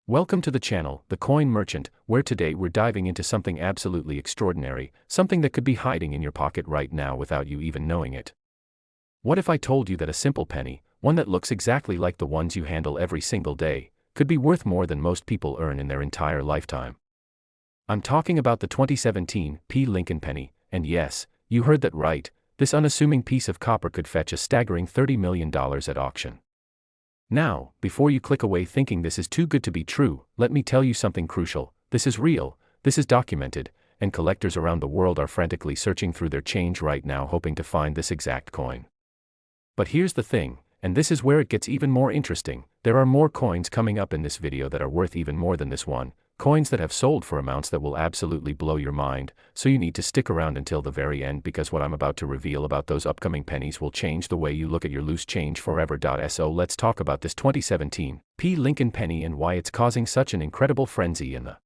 Welcome to the channel, The Coin Merchant, where today we're diving into something absolutely extraordinary, something that could be hiding in your pocket right now without you even knowing it. What if I told you that a simple penny, one that looks exactly like the ones you handle every single day, could be worth more than most people earn in their entire lifetime? I'm talking about the 2017 P. Lincoln penny, and yes, you heard that right, this unassuming piece of copper could fetch a staggering $30 million at auction. Now, before you click away thinking this is too good to be true, let me tell you something crucial. This is real, this is documented, and collectors around the world are frantically searching through their change right now hoping to find this exact coin. But here's the thing, and this is where it gets even more interesting, there are more coins coming up in this video that are worth even more than this one, coins that have sold for amounts that will absolutely blow your mind, so you need to stick around until the very end because what I'm about to reveal about those upcoming pennies will change the way you look at your loose change forever. So let's talk about this 2017 P. Lincoln penny and why it's causing such an incredible frenzy in the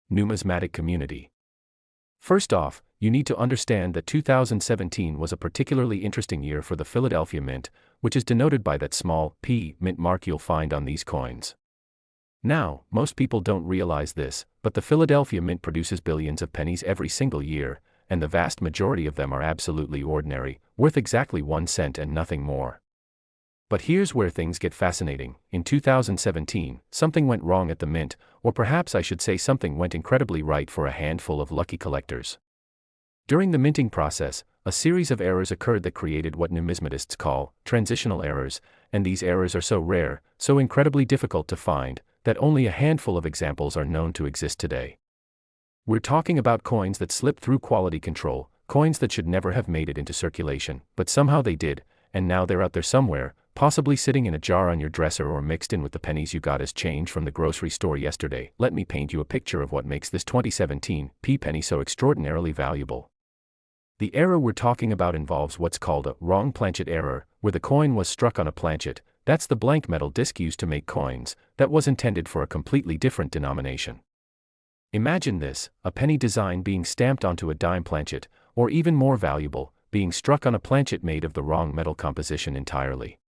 numismatic community. First off, you need to understand that 2017 was a particularly interesting year for the Philadelphia Mint, which is denoted by that small P mint mark you'll find on these coins. Now, most people don't realize this, but the Philadelphia Mint produces billions of pennies every single year, and the vast majority of them are absolutely ordinary, worth exactly 1 cent and nothing more. But here's where things get fascinating. In 2017, something went wrong at the Mint, or perhaps I should say something went incredibly right for a handful of lucky collectors. During the minting process, a series of errors occurred that created what numismatists call transitional errors, and these errors are so rare, so incredibly difficult to find, that only a handful of examples are known to exist today. We're talking about coins that slipped through quality control, coins that should never have made it into circulation, but somehow they did, and now they're out there somewhere, possibly sitting in a jar on your dresser or mixed in with the pennies you got as change from the grocery store yesterday. Let me paint you a picture of what makes this 2017 P penny so extraordinarily valuable. The error we're talking about involves what's called a wrong planchet error, where the coin was struck on a planchet. That's the blank metal disc used to make coins, that was intended for a completely different denomination. Imagine this, a penny design being stamped onto a dime planchet, or even more valuable, being struck on a planchet made of the wrong metal composition entirely.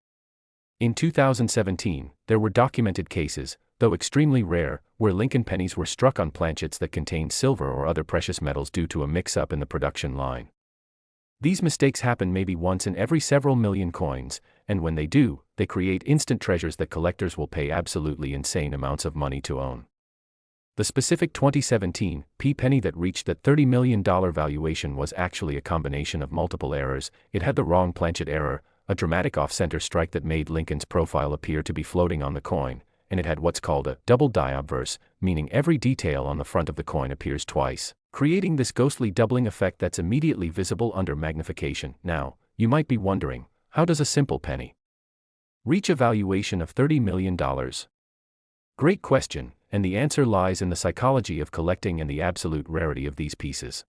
In 2017, there were documented cases, though extremely rare, where Lincoln pennies were struck on planchets that contained silver or other precious metals due to a mix-up in the production line. These mistakes happen maybe once in every several million coins, and when they do, they create instant treasures that collectors will pay absolutely insane amounts of money to own. The specific 2017 P penny that reached that $30 million valuation was actually a combination of multiple errors. It had the wrong planchet error, a dramatic off-center strike that made Lincoln's profile appear to be floating on the coin, and it had what's called a double die obverse, meaning every detail on the front of the coin appears twice, creating this ghostly doubling effect that's immediately visible under magnification. Now, you might be wondering, how does a simple penny reach a valuation of $30 million? Great question, and the answer lies in the psychology of collecting and the absolute rarity of these pieces.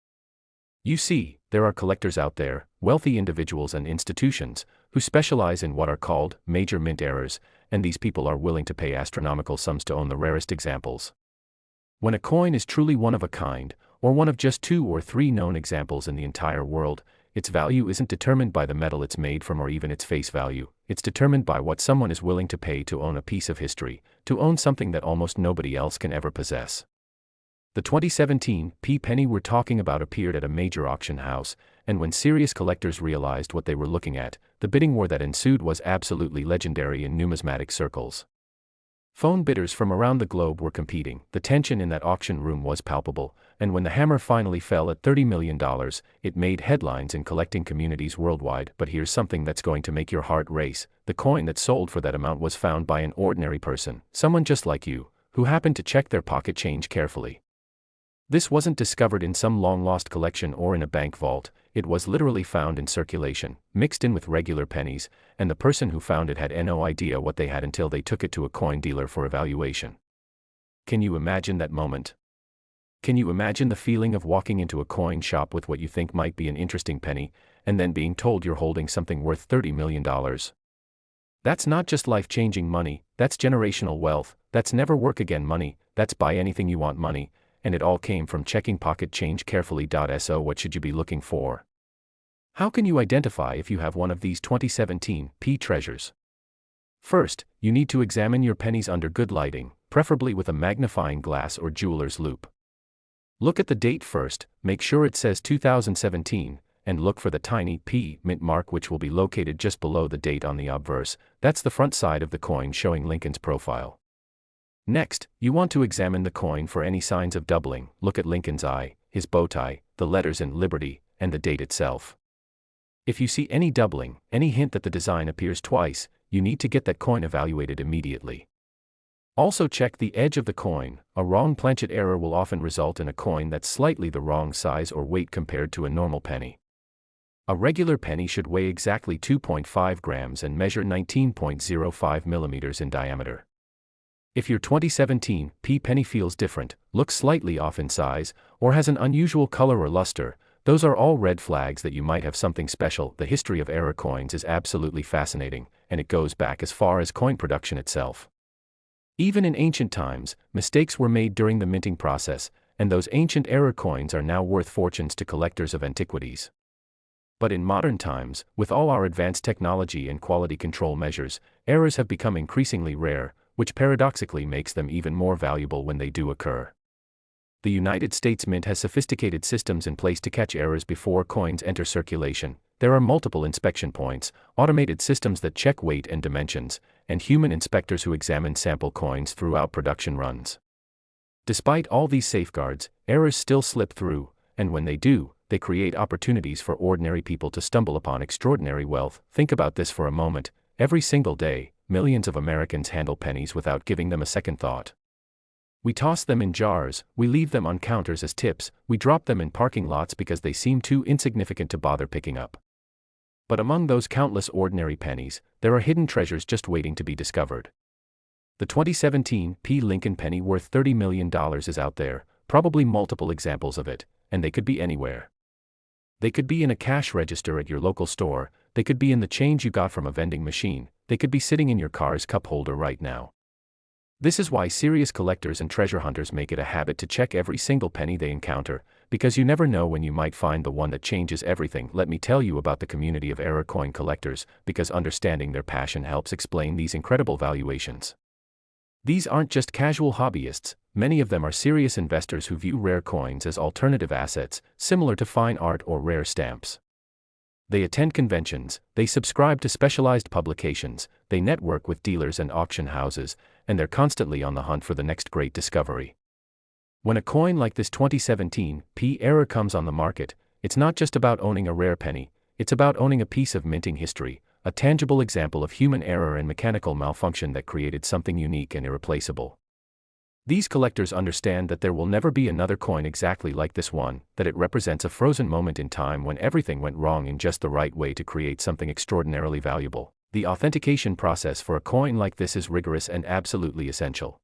You see, there are collectors out there, wealthy individuals and institutions, who specialize in what are called major mint errors, and these people are willing to pay astronomical sums to own the rarest examples. When a coin is truly one of a kind, or one of just 2 or 3 known examples in the entire world, its value isn't determined by the metal it's made from or even its face value, it's determined by what someone is willing to pay to own a piece of history, to own something that almost nobody else can ever possess. The 2017 P penny we're talking about appeared at a major auction house, and when serious collectors realized what they were looking at, the bidding war that ensued was absolutely legendary in numismatic circles. Phone bidders from around the globe were competing, the tension in that auction room was palpable, and when the hammer finally fell at $30 million, it made headlines in collecting communities worldwide. But here's something that's going to make your heart race: the coin that sold for that amount was found by an ordinary person, someone just like you, who happened to check their pocket change carefully. This wasn't discovered in some long-lost collection or in a bank vault, it was literally found in circulation, mixed in with regular pennies, and the person who found it had no idea what they had until they took it to a coin dealer for evaluation. Can you imagine that moment? Can you imagine the feeling of walking into a coin shop with what you think might be an interesting penny, and then being told you're holding something worth $30 million? That's not just life-changing money, that's generational wealth, that's never work again money, that's buy anything you want money, and it all came from checking pocket change carefully. So what should you be looking for? How can you identify if you have one of these 2017 P treasures? First, you need to examine your pennies under good lighting. preferably with a magnifying glass or jeweler's loupe. Look at the date first, make sure it says 2017, and look for the tiny P mint mark, which will be located just below the date on the obverse. That's the front side of the coin showing Lincoln's profile. Next, you want to examine the coin for any signs of doubling. Look at Lincoln's eye, his bow tie, the letters in Liberty, and the date itself. If you see any doubling, any hint that the design appears twice, you need to get that coin evaluated immediately. Also check the edge of the coin. A wrong planchet error will often result in a coin that's slightly the wrong size or weight compared to a normal penny. A regular penny should weigh exactly 2.5 grams and measure 19.05 millimeters in diameter. If your 2017 P penny feels different, looks slightly off in size, or has an unusual color or luster, those are all red flags that you might have something special. The history of error coins is absolutely fascinating, and it goes back as far as coin production itself. Even in ancient times, mistakes were made during the minting process, and those ancient error coins are now worth fortunes to collectors of antiquities. But in modern times, with all our advanced technology and quality control measures, errors have become increasingly rare, which paradoxically makes them even more valuable when they do occur. The United States Mint has sophisticated systems in place to catch errors before coins enter circulation. There are multiple inspection points, automated systems that check weight and dimensions, and human inspectors who examine sample coins throughout production runs. Despite all these safeguards, errors still slip through, and when they do, they create opportunities for ordinary people to stumble upon extraordinary wealth. Think about this for a moment. Every single day, millions of Americans handle pennies without giving them a second thought. We toss them in jars, we leave them on counters as tips, we drop them in parking lots because they seem too insignificant to bother picking up. But among those countless ordinary pennies, there are hidden treasures just waiting to be discovered. The 2017 P. Lincoln penny worth $30 million is out there, probably multiple examples of it, and they could be anywhere. They could be in a cash register at your local store, they could be in the change you got from a vending machine, they could be sitting in your car's cup holder right now. This is why serious collectors and treasure hunters make it a habit to check every single penny they encounter, because you never know when you might find the one that changes everything. Let me tell you about the community of error coin collectors, because understanding their passion helps explain these incredible valuations. These aren't just casual hobbyists, many of them are serious investors who view rare coins as alternative assets, similar to fine art or rare stamps. They attend conventions, they subscribe to specialized publications, they network with dealers and auction houses, and they're constantly on the hunt for the next great discovery. When a coin like this 2017 P error comes on the market, it's not just about owning a rare penny, it's about owning a piece of minting history, a tangible example of human error and mechanical malfunction that created something unique and irreplaceable. These collectors understand that there will never be another coin exactly like this one, that it represents a frozen moment in time when everything went wrong in just the right way to create something extraordinarily valuable. The authentication process for a coin like this is rigorous and absolutely essential.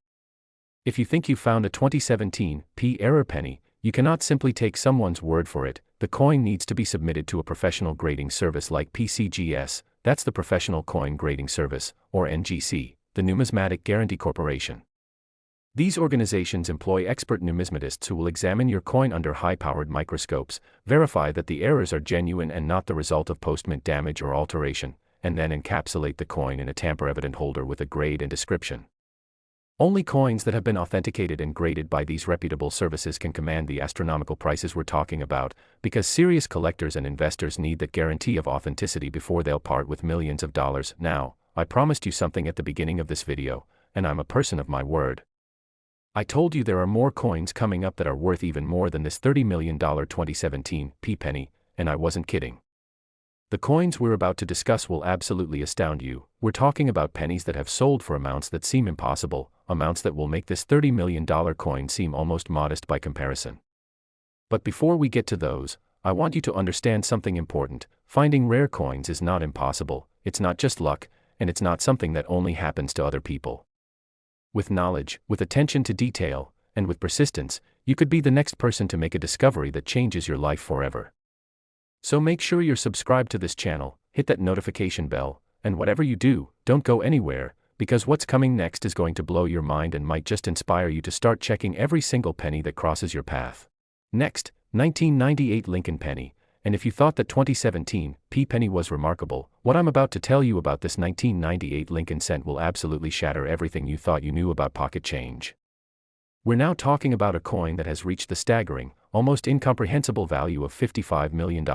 If you think you found a 2017 P error penny, you cannot simply take someone's word for it. The coin needs to be submitted to a professional grading service like PCGS, that's the Professional Coin Grading Service, or NGC, the Numismatic Guarantee Corporation. These organizations employ expert numismatists who will examine your coin under high-powered microscopes, verify that the errors are genuine and not the result of post-mint damage or alteration, and then encapsulate the coin in a tamper-evident holder with a grade and description. Only coins that have been authenticated and graded by these reputable services can command the astronomical prices we're talking about, because serious collectors and investors need that guarantee of authenticity before they'll part with millions of dollars. Now, I promised you something at the beginning of this video, and I'm a person of my word. I told you there are more coins coming up that are worth even more than this $30 million 2017 P penny, and I wasn't kidding. The coins we're about to discuss will absolutely astound you. We're talking about pennies that have sold for amounts that seem impossible, amounts that will make this $30 million coin seem almost modest by comparison. But before we get to those, I want you to understand something important. Finding rare coins is not impossible, it's not just luck, and it's not something that only happens to other people. With knowledge, with attention to detail, and with persistence, you could be the next person to make a discovery that changes your life forever. So make sure you're subscribed to this channel, hit that notification bell, and whatever you do, don't go anywhere, because what's coming next is going to blow your mind and might just inspire you to start checking every single penny that crosses your path. Next, 1998 Lincoln penny, and if you thought that 2017 penny was remarkable, what I'm about to tell you about this 1998 Lincoln cent will absolutely shatter everything you thought you knew about pocket change. We're now talking about a coin that has reached the staggering, almost incomprehensible value of $55 million,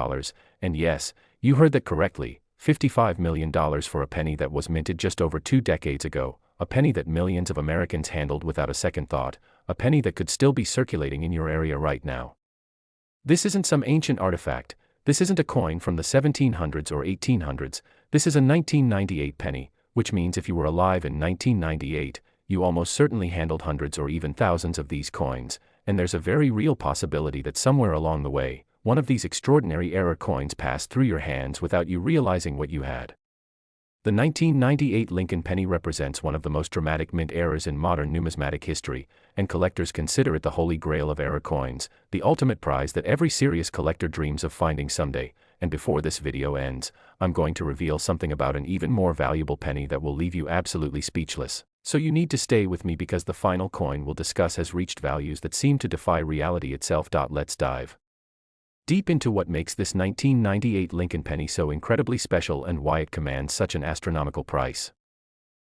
and yes, you heard that correctly, $55 million for a penny that was minted just over 2 decades ago, a penny that millions of Americans handled without a second thought, a penny that could still be circulating in your area right now. This isn't some ancient artifact, this isn't a coin from the 1700s or 1800s, this is a 1998 penny, which means if you were alive in 1998, you almost certainly handled hundreds or even thousands of these coins, and there's a very real possibility that somewhere along the way, one of these extraordinary era coins passed through your hands without you realizing what you had. The 1998 Lincoln penny represents one of the most dramatic mint eras in modern numismatic history, and collectors consider it the holy grail of era coins, the ultimate prize that every serious collector dreams of finding someday. And before this video ends, I'm going to reveal something about an even more valuable penny that will leave you absolutely speechless. So you need to stay with me because the final coin we'll discuss has reached values that seem to defy reality itself. Let's dive deep into what makes this 1998 Lincoln penny so incredibly special and why it commands such an astronomical price.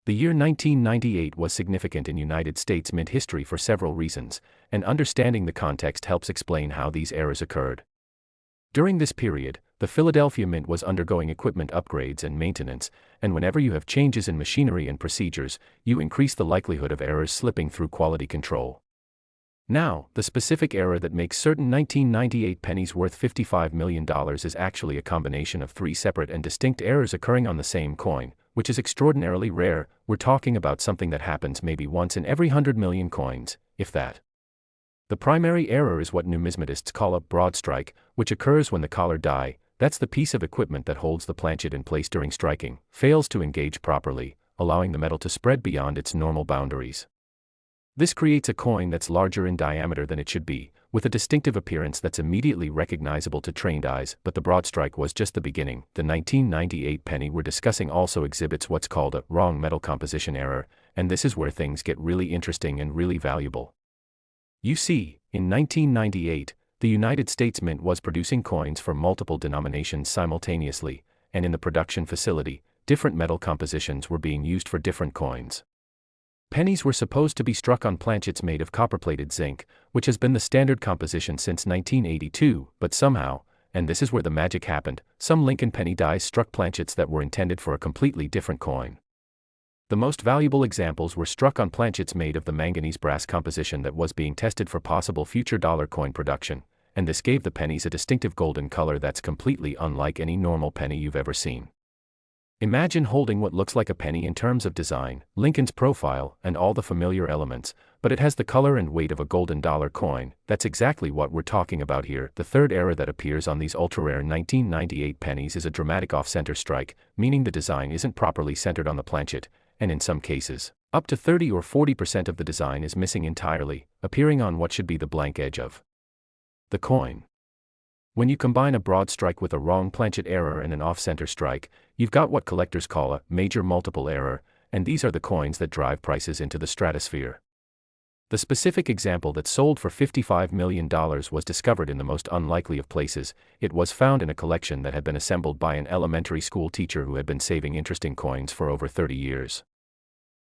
The year 1998 was significant in United States mint history for several reasons, and understanding the context helps explain how these eras occurred. During this period, the Philadelphia Mint was undergoing equipment upgrades and maintenance, and whenever you have changes in machinery and procedures, you increase the likelihood of errors slipping through quality control. Now, the specific error that makes certain 1998 pennies worth $55 million is actually a combination of 3 separate and distinct errors occurring on the same coin, which is extraordinarily rare. We're talking about something that happens maybe once in every 100 million coins, if that. The primary error is what numismatists call a broadstrike, which occurs when the collar die, that's the piece of equipment that holds the planchet in place during striking, fails to engage properly, allowing the metal to spread beyond its normal boundaries. This creates a coin that's larger in diameter than it should be, with a distinctive appearance that's immediately recognizable to trained eyes. But the broadstrike was just the beginning. The 1998 penny we're discussing also exhibits what's called a wrong metal composition error, and this is where things get really interesting and really valuable. You see, in 1998, the United States Mint was producing coins for multiple denominations simultaneously, and in the production facility, different metal compositions were being used for different coins. Pennies were supposed to be struck on planchets made of copper-plated zinc, which has been the standard composition since 1982, but somehow, and this is where the magic happened, some Lincoln penny dies struck planchets that were intended for a completely different coin. The most valuable examples were struck on planchets made of the manganese brass composition that was being tested for possible future dollar coin production, and this gave the pennies a distinctive golden color that's completely unlike any normal penny you've ever seen. Imagine holding what looks like a penny in terms of design, Lincoln's profile, and all the familiar elements, but it has the color and weight of a golden dollar coin. That's exactly what we're talking about here. The third error that appears on these ultra-rare 1998 pennies is a dramatic off-center strike, meaning the design isn't properly centered on the planchet, and in some cases, up to 30 or 40% of the design is missing entirely, appearing on what should be the blank edge of the coin. When you combine a broad strike with a wrong planchet error and an off-center strike, you've got what collectors call a major multiple error, and these are the coins that drive prices into the stratosphere. The specific example that sold for $55 million was discovered in the most unlikely of places. It was found in a collection that had been assembled by an elementary school teacher who had been saving interesting coins for over 30 years.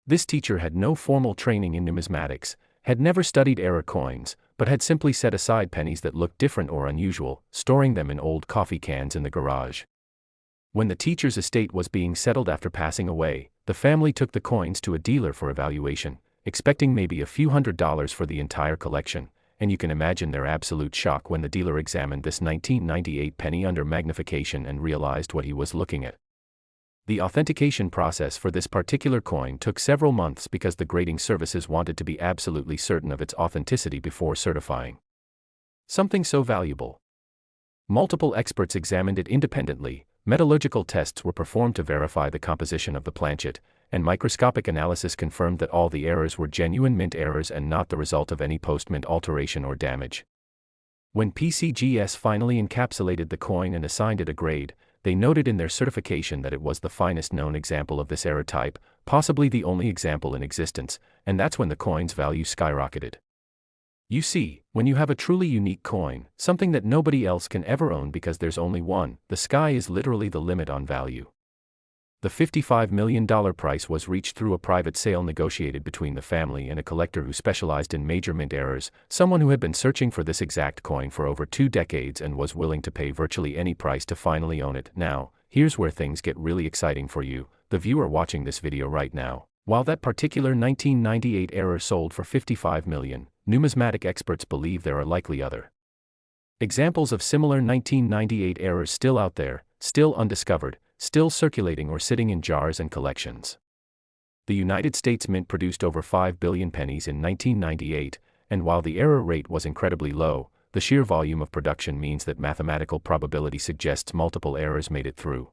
This teacher had no formal training in numismatics, had never studied era coins, but had simply set aside pennies that looked different or unusual, storing them in old coffee cans in the garage. When the teacher's estate was being settled after passing away, the family took the coins to a dealer for evaluation, expecting maybe a few $100s for the entire collection, and you can imagine their absolute shock when the dealer examined this 1998 penny under magnification and realized what he was looking at. The authentication process for this particular coin took several months because the grading services wanted to be absolutely certain of its authenticity before certifying something so valuable. Multiple experts examined it independently, metallurgical tests were performed to verify the composition of the planchet, and microscopic analysis confirmed that all the errors were genuine mint errors and not the result of any post-mint alteration or damage. When PCGS finally encapsulated the coin and assigned it a grade, they noted in their certification that it was the finest known example of this error type, possibly the only example in existence, and that's when the coin's value skyrocketed. You see, when you have a truly unique coin, something that nobody else can ever own because there's only one, the sky is literally the limit on value. The $55 million price was reached through a private sale negotiated between the family and a collector who specialized in major mint errors, someone who had been searching for this exact coin for over 2 decades and was willing to pay virtually any price to finally own it. Now, here's where things get really exciting for you, the viewer watching this video right now. While that particular 1998 error sold for $55 million, numismatic experts believe there are likely other examples of similar 1998 errors still out there, still undiscovered, still circulating or sitting in jars and collections. The United States Mint produced over 5 billion pennies in 1998, and while the error rate was incredibly low, the sheer volume of production means that mathematical probability suggests multiple errors made it through.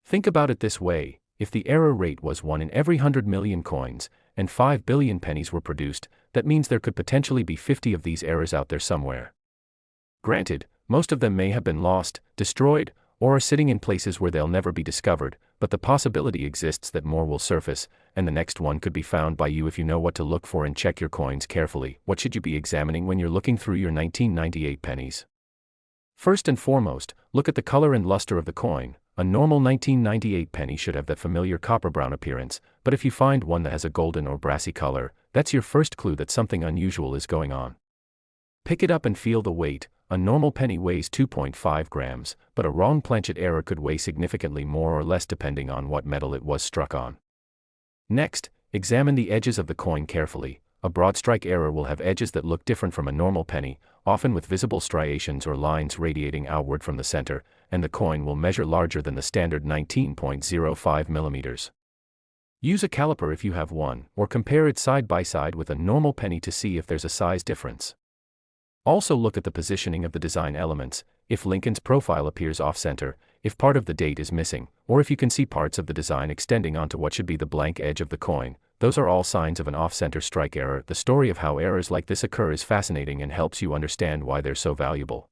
Think about it this way. If the error rate was 1 in every 100 million coins, and 5 billion pennies were produced, that means there could potentially be 50 of these errors out there somewhere. Granted, most of them may have been lost, destroyed, or are sitting in places where they'll never be discovered, but the possibility exists that more will surface, and the next one could be found by you if you know what to look for and check your coins carefully. What should you be examining when you're looking through your 1998 pennies? First and foremost, look at the color and luster of the coin. A normal 1998 penny should have that familiar copper-brown appearance, but if you find one that has a golden or brassy color, that's your first clue that something unusual is going on. Pick it up and feel the weight. A normal penny weighs 2.5 grams, but a wrong planchet error could weigh significantly more or less depending on what metal it was struck on. Next, examine the edges of the coin carefully. A broadstrike error will have edges that look different from a normal penny, often with visible striations or lines radiating outward from the center, and the coin will measure larger than the standard 19.05 millimeters. Use a caliper if you have one, or compare it side by side with a normal penny to see if there's a size difference. Also look at the positioning of the design elements, if Lincoln's profile appears off-center, if part of the date is missing, or if you can see parts of the design extending onto what should be the blank edge of the coin. Those are all signs of an off-center strike error. The story of how errors like this occur is fascinating and helps you understand why they're so valuable.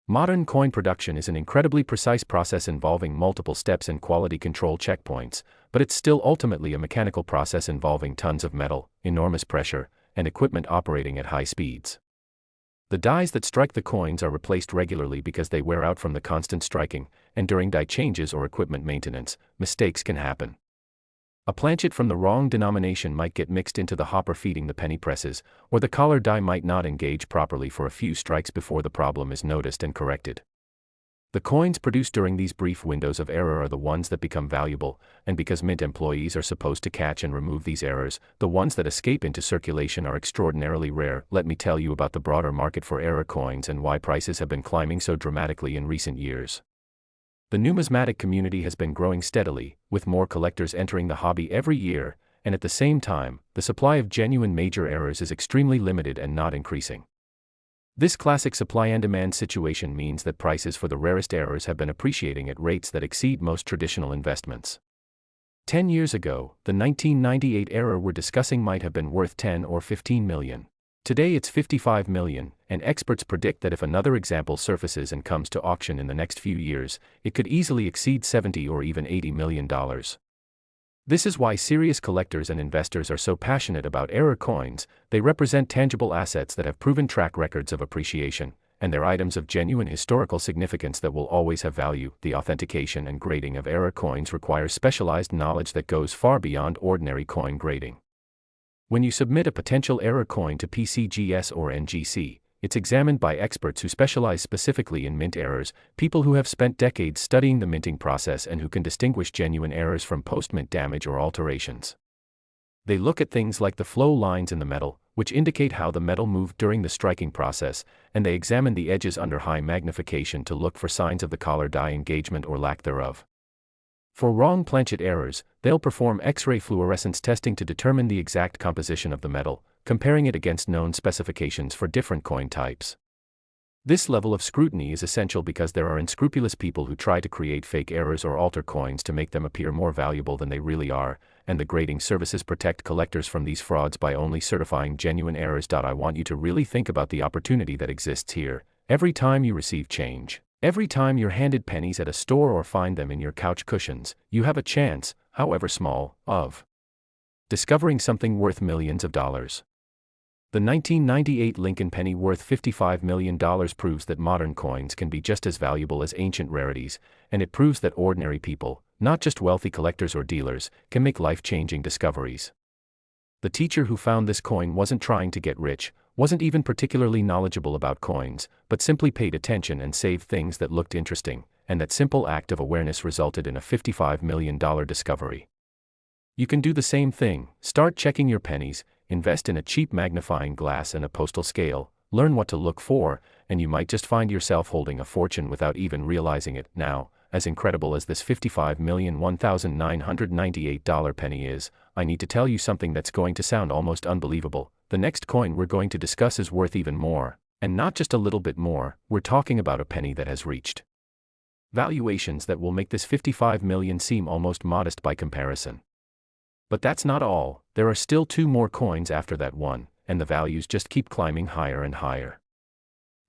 Modern coin production is an incredibly precise process involving multiple steps and quality control checkpoints, but it's still ultimately a mechanical process involving tons of metal, enormous pressure, and equipment operating at high speeds. The dies that strike the coins are replaced regularly because they wear out from the constant striking, and during die changes or equipment maintenance, mistakes can happen. A planchet from the wrong denomination might get mixed into the hopper feeding the penny presses, or the collar die might not engage properly for a few strikes before the problem is noticed and corrected. The coins produced during these brief windows of error are the ones that become valuable, and because mint employees are supposed to catch and remove these errors, the ones that escape into circulation are extraordinarily rare. Let me tell you about the broader market for error coins and why prices have been climbing so dramatically in recent years. The numismatic community has been growing steadily, with more collectors entering the hobby every year, and at the same time, the supply of genuine major errors is extremely limited and not increasing. This classic supply and demand situation means that prices for the rarest errors have been appreciating at rates that exceed most traditional investments. 10 years ago, the 1998 error we're discussing might have been worth 10 or 15 million. Today it's 55 million, and experts predict that if another example surfaces and comes to auction in the next few years, it could easily exceed 70 or even $80 million. This is why serious collectors and investors are so passionate about error coins. They represent tangible assets that have proven track records of appreciation, and they're items of genuine historical significance that will always have value. The authentication and grading of error coins requires specialized knowledge that goes far beyond ordinary coin grading. When you submit a potential error coin to PCGS or NGC, it's examined by experts who specialize specifically in mint errors, people who have spent decades studying the minting process and who can distinguish genuine errors from post-mint damage or alterations. They look at things like the flow lines in the metal, which indicate how the metal moved during the striking process, and they examine the edges under high magnification to look for signs of the collar die engagement or lack thereof. For wrong planchet errors, they'll perform X-ray fluorescence testing to determine the exact composition of the metal, comparing it against known specifications for different coin types. This level of scrutiny is essential because there are unscrupulous people who try to create fake errors or alter coins to make them appear more valuable than they really are, and the grading services protect collectors from these frauds by only certifying genuine errors. I want you to really think about the opportunity that exists here. Every time you receive change, every time you're handed pennies at a store or find them in your couch cushions, you have a chance, however small, of discovering something worth millions of dollars. The 1998 Lincoln penny worth $55 million proves that modern coins can be just as valuable as ancient rarities, and it proves that ordinary people, not just wealthy collectors or dealers, can make life-changing discoveries. The teacher who found this coin wasn't trying to get rich, wasn't even particularly knowledgeable about coins, but simply paid attention and saved things that looked interesting, and that simple act of awareness resulted in a $55 million discovery. You can do the same thing. Start checking your pennies, invest in a cheap magnifying glass and a postal scale, learn what to look for, and you might just find yourself holding a fortune without even realizing it. Now, as incredible as this $55,001,998 penny is, I need to tell you something that's going to sound almost unbelievable. The next coin we're going to discuss is worth even more, and not just a little bit more. We're talking about a penny that has reached valuations that will make this $55 million seem almost modest by comparison. But that's not all. There are still 2 more coins after that one, and the values just keep climbing higher and higher.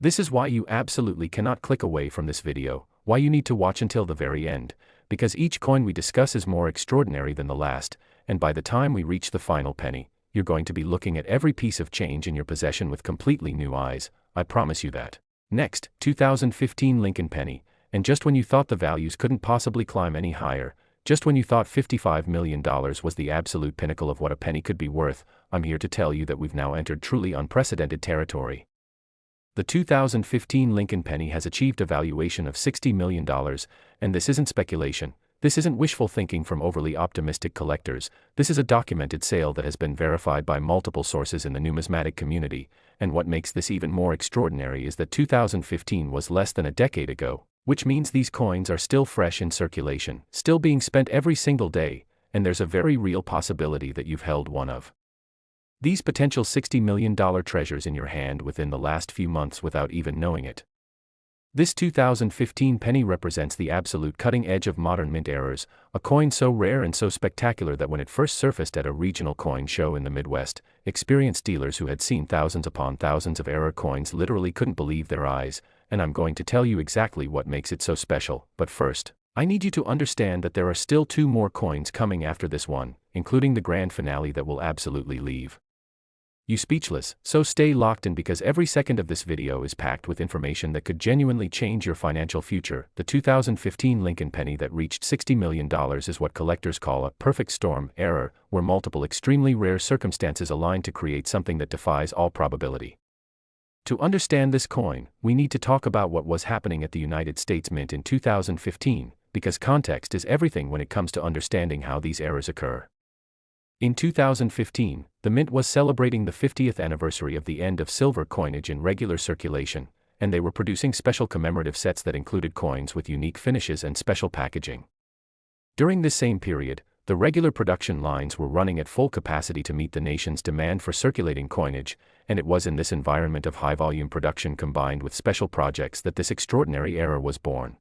This is why you absolutely cannot click away from this video, why you need to watch until the very end, because each coin we discuss is more extraordinary than the last, and by the time we reach the final penny, you're going to be looking at every piece of change in your possession with completely new eyes, I promise you that. Next, 2015 Lincoln penny, and just when you thought the values couldn't possibly climb any higher, just when you thought $55 million was the absolute pinnacle of what a penny could be worth, I'm here to tell you that we've now entered truly unprecedented territory. The 2015 Lincoln penny has achieved a valuation of $60 million, and this isn't speculation, this isn't wishful thinking from overly optimistic collectors, this is a documented sale that has been verified by multiple sources in the numismatic community, and what makes this even more extraordinary is that 2015 was less than a decade ago, which means these coins are still fresh in circulation, still being spent every single day, and there's a very real possibility that you've held one of these potential $60 million treasures in your hand within the last few months without even knowing it. This 2015 penny represents the absolute cutting edge of modern mint errors, a coin so rare and so spectacular that when it first surfaced at a regional coin show in the Midwest, experienced dealers who had seen thousands upon thousands of error coins literally couldn't believe their eyes, and I'm going to tell you exactly what makes it so special. But first, I need you to understand that there are still 2 more coins coming after this one, including the grand finale that will absolutely leave you speechless, so stay locked in because every second of this video is packed with information that could genuinely change your financial future. The 2015 Lincoln penny that reached $60 million is what collectors call a perfect storm error, where multiple extremely rare circumstances align to create something that defies all probability. To understand this coin, we need to talk about what was happening at the United States Mint in 2015, because context is everything when it comes to understanding how these errors occur. In 2015, the Mint was celebrating the 50th anniversary of the end of silver coinage in regular circulation, and they were producing special commemorative sets that included coins with unique finishes and special packaging. During this same period, the regular production lines were running at full capacity to meet the nation's demand for circulating coinage, and it was in this environment of high-volume production combined with special projects that this extraordinary era was born.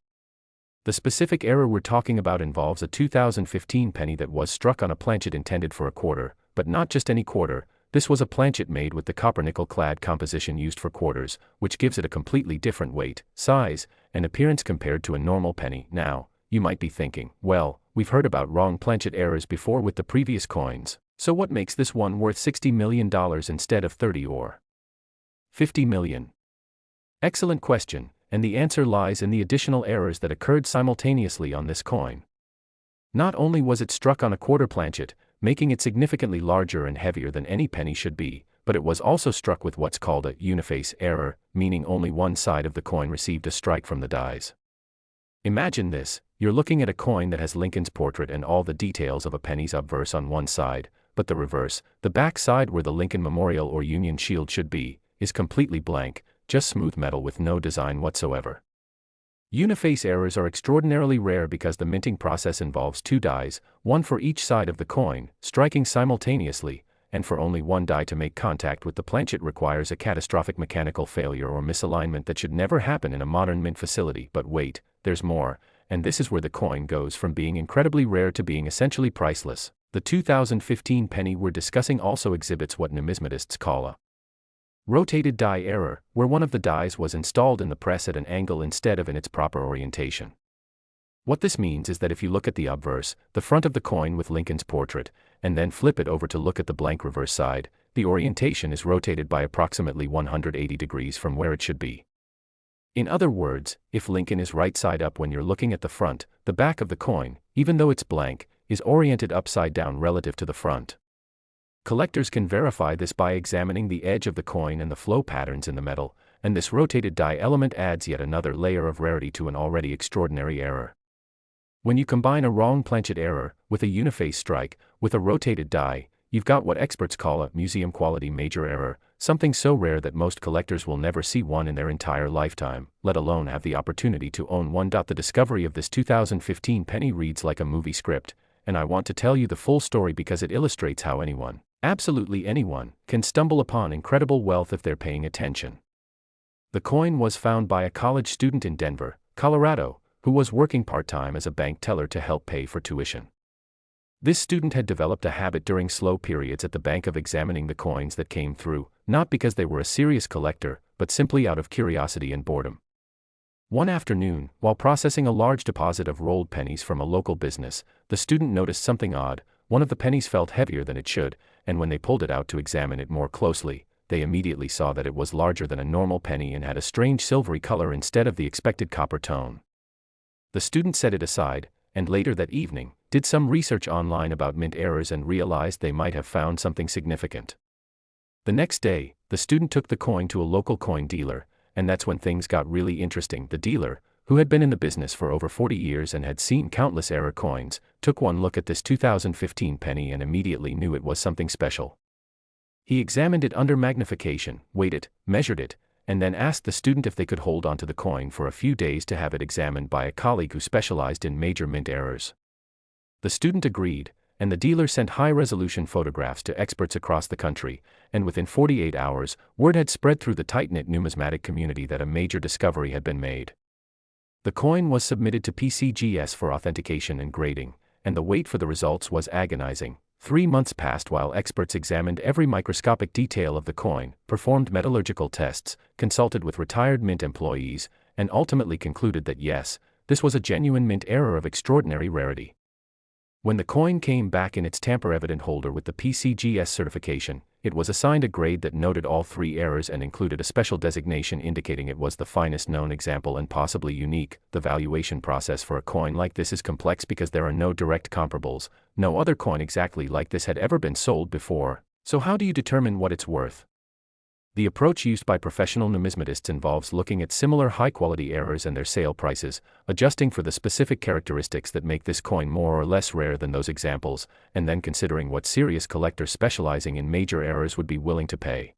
The specific error we're talking about involves a 2015 penny that was struck on a planchet intended for a quarter, but not just any quarter. This was a planchet made with the copper-nickel clad composition used for quarters, which gives it a completely different weight, size, and appearance compared to a normal penny. Now, you might be thinking, well, we've heard about wrong planchet errors before with the previous coins, so what makes this one worth $60 million instead of 30 or 50 million? Excellent question. And the answer lies in the additional errors that occurred simultaneously on this coin. Not only was it struck on a quarter planchet, making it significantly larger and heavier than any penny should be, but it was also struck with what's called a uniface error, meaning only one side of the coin received a strike from the dies. Imagine this, you're looking at a coin that has Lincoln's portrait and all the details of a penny's obverse on one side, but the reverse, the back side where the Lincoln Memorial or Union Shield should be, is completely blank, just smooth metal with no design whatsoever. Uniface errors are extraordinarily rare because the minting process involves 2 dies, one for each side of the coin, striking simultaneously, and for only one die to make contact with the planchet requires a catastrophic mechanical failure or misalignment that should never happen in a modern mint facility. But wait, there's more, and this is where the coin goes from being incredibly rare to being essentially priceless. The 2015 penny we're discussing also exhibits what numismatists call a rotated die error, where one of the dies was installed in the press at an angle instead of in its proper orientation. What this means is that if you look at the obverse, the front of the coin with Lincoln's portrait, and then flip it over to look at the blank reverse side, the orientation is rotated by approximately 180 degrees from where it should be. In other words, if Lincoln is right side up when you're looking at the front, the back of the coin, even though it's blank, is oriented upside down relative to the front. Collectors can verify this by examining the edge of the coin and the flow patterns in the metal, and this rotated die element adds yet another layer of rarity to an already extraordinary error. When you combine a wrong planchet error with a uniface strike with a rotated die, you've got what experts call a museum-quality major error, something so rare that most collectors will never see one in their entire lifetime, let alone have the opportunity to own one. The discovery of this 2015 penny reads like a movie script, and I want to tell you the full story because it illustrates how anyone, absolutely anyone, can stumble upon incredible wealth if they're paying attention. The coin was found by a college student in Denver, Colorado, who was working part-time as a bank teller to help pay for tuition. This student had developed a habit during slow periods at the bank of examining the coins that came through, not because they were a serious collector, but simply out of curiosity and boredom. One afternoon, while processing a large deposit of rolled pennies from a local business, the student noticed something odd. One of the pennies felt heavier than it should, and when they pulled it out to examine it more closely, they immediately saw that it was larger than a normal penny and had a strange silvery color instead of the expected copper tone. The student set it aside, and later that evening, did some research online about mint errors and realized they might have found something significant. The next day, the student took the coin to a local coin dealer, and that's when things got really interesting. The dealer, who had been in the business for over 40 years and had seen countless error coins, took one look at this 2015 penny and immediately knew it was something special. He examined it under magnification, weighed it, measured it, and then asked the student if they could hold onto the coin for a few days to have it examined by a colleague who specialized in major mint errors. The student agreed, and the dealer sent high-resolution photographs to experts across the country, and within 48 hours, word had spread through the tight-knit numismatic community that a major discovery had been made. The coin was submitted to PCGS for authentication and grading, and the wait for the results was agonizing. 3 months passed while experts examined every microscopic detail of the coin, performed metallurgical tests, consulted with retired mint employees, and ultimately concluded that yes, this was a genuine mint error of extraordinary rarity. When the coin came back in its tamper-evident holder with the PCGS certification, it was assigned a grade that noted all 3 errors and included a special designation indicating it was the finest known example and possibly unique. The valuation process for a coin like this is complex because there are no direct comparables. No other coin exactly like this had ever been sold before. So how do you determine what it's worth? The approach used by professional numismatists involves looking at similar high-quality errors and their sale prices, adjusting for the specific characteristics that make this coin more or less rare than those examples, and then considering what serious collectors specializing in major errors would be willing to pay.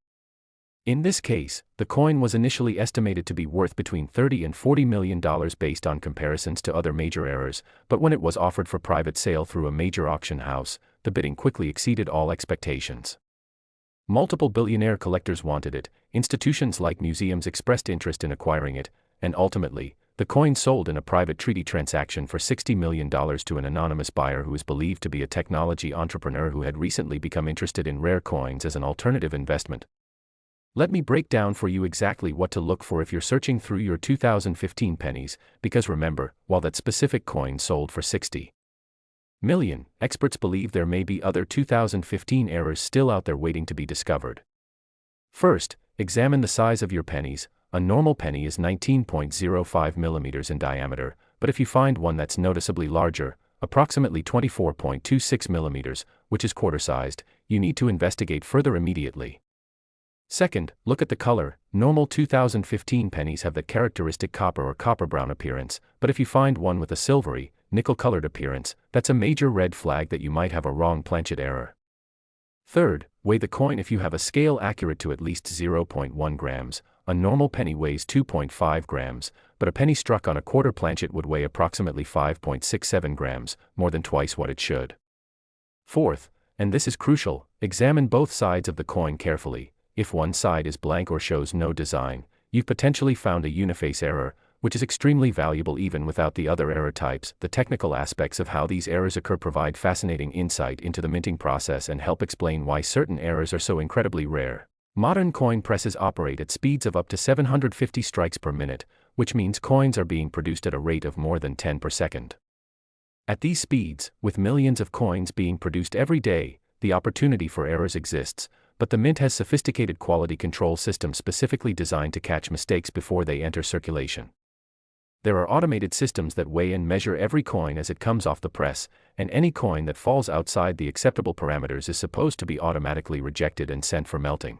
In this case, the coin was initially estimated to be worth between $30 and $40 million based on comparisons to other major errors, but when it was offered for private sale through a major auction house, the bidding quickly exceeded all expectations. Multiple billionaire collectors wanted it, institutions like museums expressed interest in acquiring it, and ultimately, the coin sold in a private treaty transaction for $60 million to an anonymous buyer who is believed to be a technology entrepreneur who had recently become interested in rare coins as an alternative investment. Let me break down for you exactly what to look for if you're searching through your 2015 pennies, because remember, while that specific coin sold for $60 million, experts believe there may be other 2015 errors still out there waiting to be discovered. First, examine the size of your pennies. A normal penny is 19.05 millimeters in diameter, but if you find one that's noticeably larger, approximately 24.26 millimeters, which is quarter-sized, you need to investigate further immediately. Second, look at the color. Normal 2015 pennies have the characteristic copper or copper-brown appearance, but if you find one with a silvery, nickel-colored appearance, that's a major red flag that you might have a wrong planchet error. Third, weigh the coin if you have a scale accurate to at least 0.1 grams. A normal penny weighs 2.5 grams, but a penny struck on a quarter planchet would weigh approximately 5.67 grams, more than twice what it should. Fourth, and this is crucial, examine both sides of the coin carefully. If one side is blank or shows no design, you've potentially found a uniface error, which is extremely valuable even without the other error types. The technical aspects of how these errors occur provide fascinating insight into the minting process and help explain why certain errors are so incredibly rare. Modern coin presses operate at speeds of up to 750 strikes per minute, which means coins are being produced at a rate of more than 10 per second. At these speeds, with millions of coins being produced every day, the opportunity for errors exists, but the mint has sophisticated quality control systems specifically designed to catch mistakes before they enter circulation. There are automated systems that weigh and measure every coin as it comes off the press, and any coin that falls outside the acceptable parameters is supposed to be automatically rejected and sent for melting.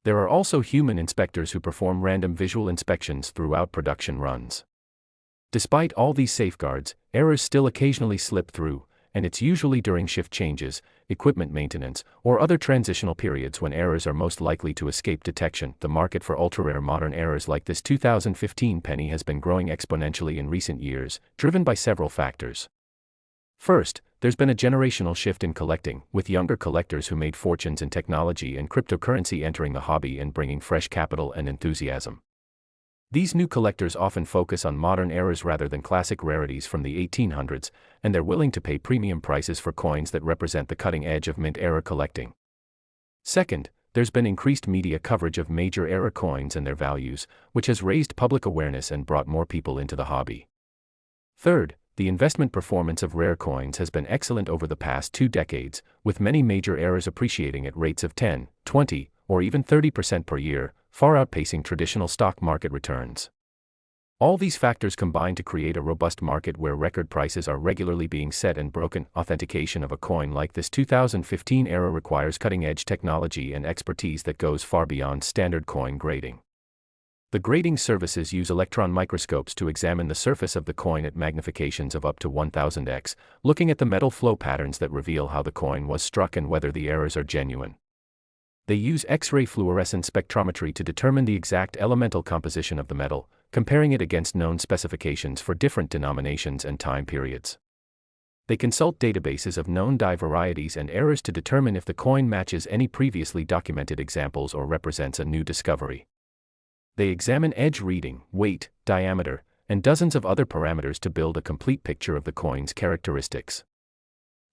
There are also human inspectors who perform random visual inspections throughout production runs. Despite all these safeguards, errors still occasionally slip through, and it's usually during shift changes, equipment maintenance, or other transitional periods when errors are most likely to escape detection. The market for ultra-rare modern errors like this 2015 penny has been growing exponentially in recent years, driven by several factors. First, there's been a generational shift in collecting, with younger collectors who made fortunes in technology and cryptocurrency entering the hobby and bringing fresh capital and enthusiasm. These new collectors often focus on modern errors rather than classic rarities from the 1800s, and they're willing to pay premium prices for coins that represent the cutting edge of mint-era collecting. Second, there's been increased media coverage of major era coins and their values, which has raised public awareness and brought more people into the hobby. Third, the investment performance of rare coins has been excellent over the past 2 decades, with many major eras appreciating at rates of 10, 20, or even 30% per year, far outpacing traditional stock market returns. All these factors combine to create a robust market where record prices are regularly being set and broken. Authentication of a coin like this 2015 era requires cutting-edge technology and expertise that goes far beyond standard coin grading. The grading services use electron microscopes to examine the surface of the coin at magnifications of up to 1000x, looking at the metal flow patterns that reveal how the coin was struck and whether the errors are genuine. They use X-ray fluorescence spectrometry to determine the exact elemental composition of the metal, comparing it against known specifications for different denominations and time periods. They consult databases of known die varieties and errors to determine if the coin matches any previously documented examples or represents a new discovery. They examine edge reading, weight, diameter, and dozens of other parameters to build a complete picture of the coin's characteristics.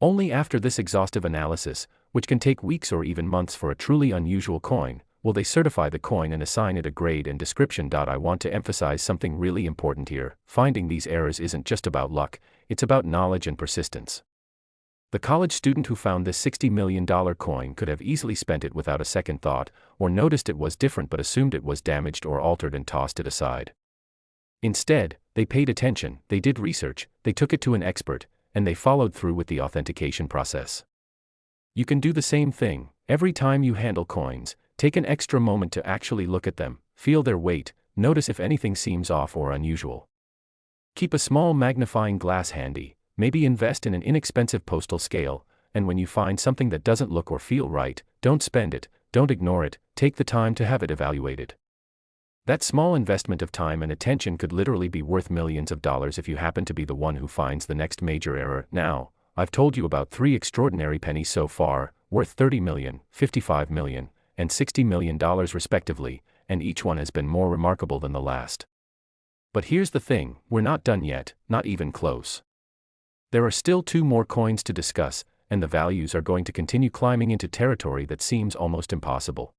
Only after this exhaustive analysis, which can take weeks or even months for a truly unusual coin, will they certify the coin and assign it a grade and description. I want to emphasize something really important here. Finding these errors isn't just about luck, it's about knowledge and persistence. The college student who found this $60 million coin could have easily spent it without a second thought, or noticed it was different but assumed it was damaged or altered and tossed it aside. Instead, they paid attention, they did research, they took it to an expert, and they followed through with the authentication process. You can do the same thing. Every time you handle coins, take an extra moment to actually look at them, feel their weight, notice if anything seems off or unusual. Keep a small magnifying glass handy, maybe invest in an inexpensive postal scale, and when you find something that doesn't look or feel right, don't spend it, don't ignore it, take the time to have it evaluated. That small investment of time and attention could literally be worth millions of dollars if you happen to be the one who finds the next major error. Now, I've told you about 3 extraordinary pennies so far, worth $30 million, $55 million, and $60 million respectively, and each one has been more remarkable than the last. But here's the thing, we're not done yet, not even close. There are still 2 more coins to discuss, and the values are going to continue climbing into territory that seems almost impossible.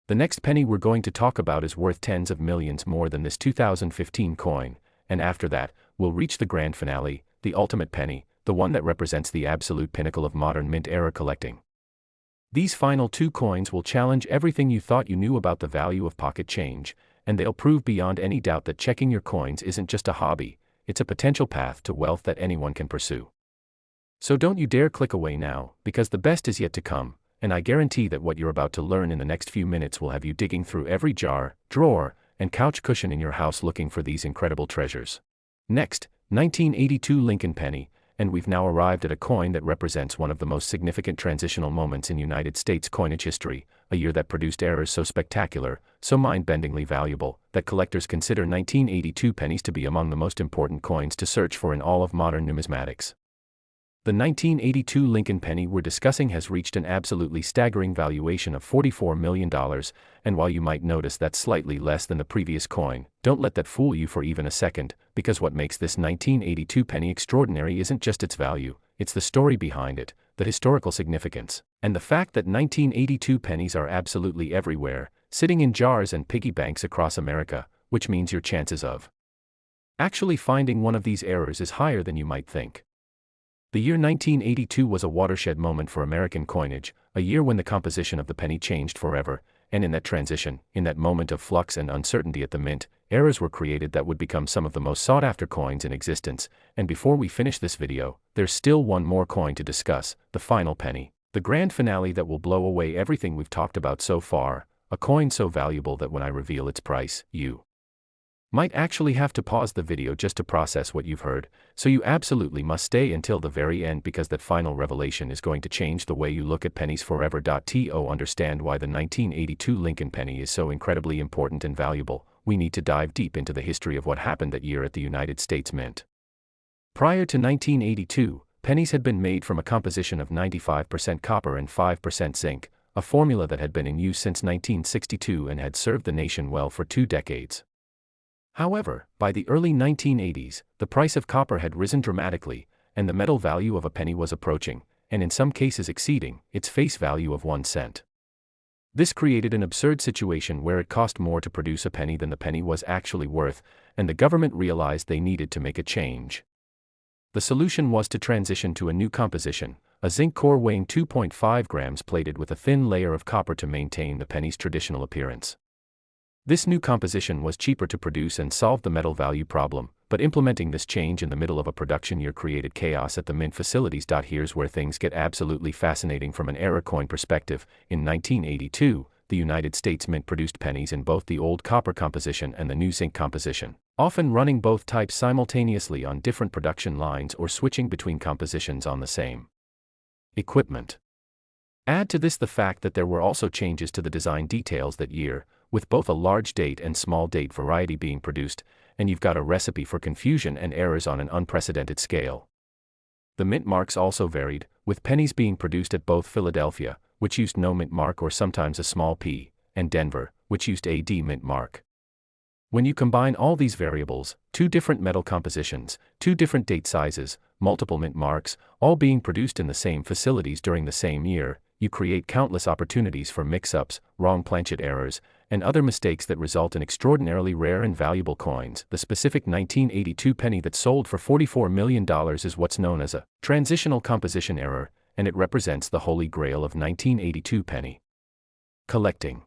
The next penny we're going to talk about is worth tens of millions more than this 2015 coin, and after that, we'll reach the grand finale, the ultimate penny, the one that represents the absolute pinnacle of modern mint-era collecting. These final 2 coins will challenge everything you thought you knew about the value of pocket change, and they'll prove beyond any doubt that checking your coins isn't just a hobby, it's a potential path to wealth that anyone can pursue. So don't you dare click away now, because the best is yet to come, and I guarantee that what you're about to learn in the next few minutes will have you digging through every jar, drawer, and couch cushion in your house looking for these incredible treasures. Next, 1982 Lincoln penny, and we've now arrived at a coin that represents one of the most significant transitional moments in United States coinage history, a year that produced errors so spectacular, so mind-bendingly valuable, that collectors consider 1982 pennies to be among the most important coins to search for in all of modern numismatics. The 1982 Lincoln penny we're discussing has reached an absolutely staggering valuation of $44 million, and while you might notice that's slightly less than the previous coin, don't let that fool you for even a second, because what makes this 1982 penny extraordinary isn't just its value, it's the story behind it, the historical significance, and the fact that 1982 pennies are absolutely everywhere, sitting in jars and piggy banks across America, which means your chances of actually finding one of these errors is higher than you might think. The year 1982 was a watershed moment for American coinage, a year when the composition of the penny changed forever, and in that transition, in that moment of flux and uncertainty at the mint, errors were created that would become some of the most sought-after coins in existence. And before we finish this video, there's still one more coin to discuss, the final penny. The grand finale that will blow away everything we've talked about so far, a coin so valuable that when I reveal its price, you might actually have to pause the video just to process what you've heard, so you absolutely must stay until the very end because that final revelation is going to change the way you look at pennies forever. To understand why the 1982 Lincoln penny is so incredibly important and valuable, we need to dive deep into the history of what happened that year at the United States Mint. Prior to 1982, pennies had been made from a composition of 95% copper and 5% zinc, a formula that had been in use since 1962 and had served the nation well for 2 decades. However, by the early 1980s, the price of copper had risen dramatically, and the metal value of a penny was approaching, and in some cases exceeding, its face value of 1 cent. This created an absurd situation where it cost more to produce a penny than the penny was actually worth, and the government realized they needed to make a change. The solution was to transition to a new composition, a zinc core weighing 2.5 grams plated with a thin layer of copper to maintain the penny's traditional appearance. This new composition was cheaper to produce and solved the metal value problem, but implementing this change in the middle of a production year created chaos at the mint facilities. Here's where things get absolutely fascinating from an error coin perspective. In 1982, the United States Mint produced pennies in both the old copper composition and the new zinc composition, often running both types simultaneously on different production lines or switching between compositions on the same equipment. Add to this the fact that there were also changes to the design details that year, with both a large date and small date variety being produced, and you've got a recipe for confusion and errors on an unprecedented scale. The mint marks also varied, with pennies being produced at both Philadelphia, which used no mint mark or sometimes a small p, and Denver, which used a D mint mark. When you combine all these variables, 2 different metal compositions, 2 different date sizes, multiple mint marks, all being produced in the same facilities during the same year, you create countless opportunities for mix-ups, wrong planchet errors, and other mistakes that result in extraordinarily rare and valuable coins. The specific 1982 penny that sold for $44 million is what's known as a transitional composition error, and it represents the holy grail of 1982 penny collecting.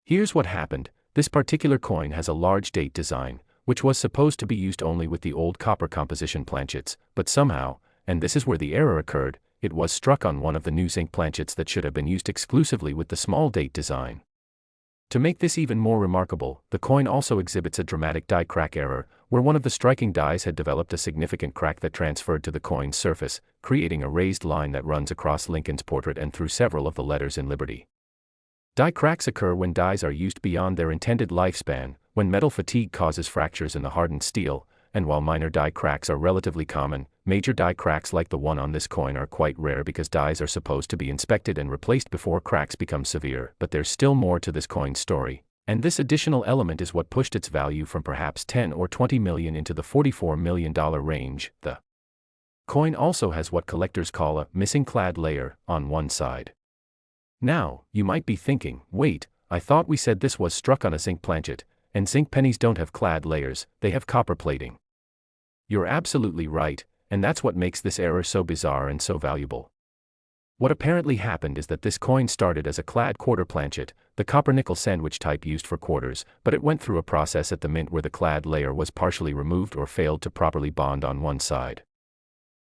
Here's what happened. This particular coin has a large date design, which was supposed to be used only with the old copper composition planchets, but somehow, and this is where the error occurred, it was struck on one of the new zinc planchets that should have been used exclusively with the small date design. To make this even more remarkable, the coin also exhibits a dramatic die crack error, where one of the striking dies had developed a significant crack that transferred to the coin's surface, creating a raised line that runs across Lincoln's portrait and through several of the letters in Liberty. Die cracks occur when dies are used beyond their intended lifespan, when metal fatigue causes fractures in the hardened steel, and while minor die cracks are relatively common, major die cracks like the one on this coin are quite rare because dies are supposed to be inspected and replaced before cracks become severe. But there's still more to this coin's story, and this additional element is what pushed its value from perhaps 10 or 20 million into the $44 million range. The coin also has what collectors call a missing clad layer on one side. Now, you might be thinking, wait, I thought we said this was struck on a zinc planchet, and zinc pennies don't have clad layers, they have copper plating. You're absolutely right, and that's what makes this error so bizarre and so valuable. What apparently happened is that this coin started as a clad quarter planchet, the copper-nickel sandwich type used for quarters, but it went through a process at the mint where the clad layer was partially removed or failed to properly bond on one side.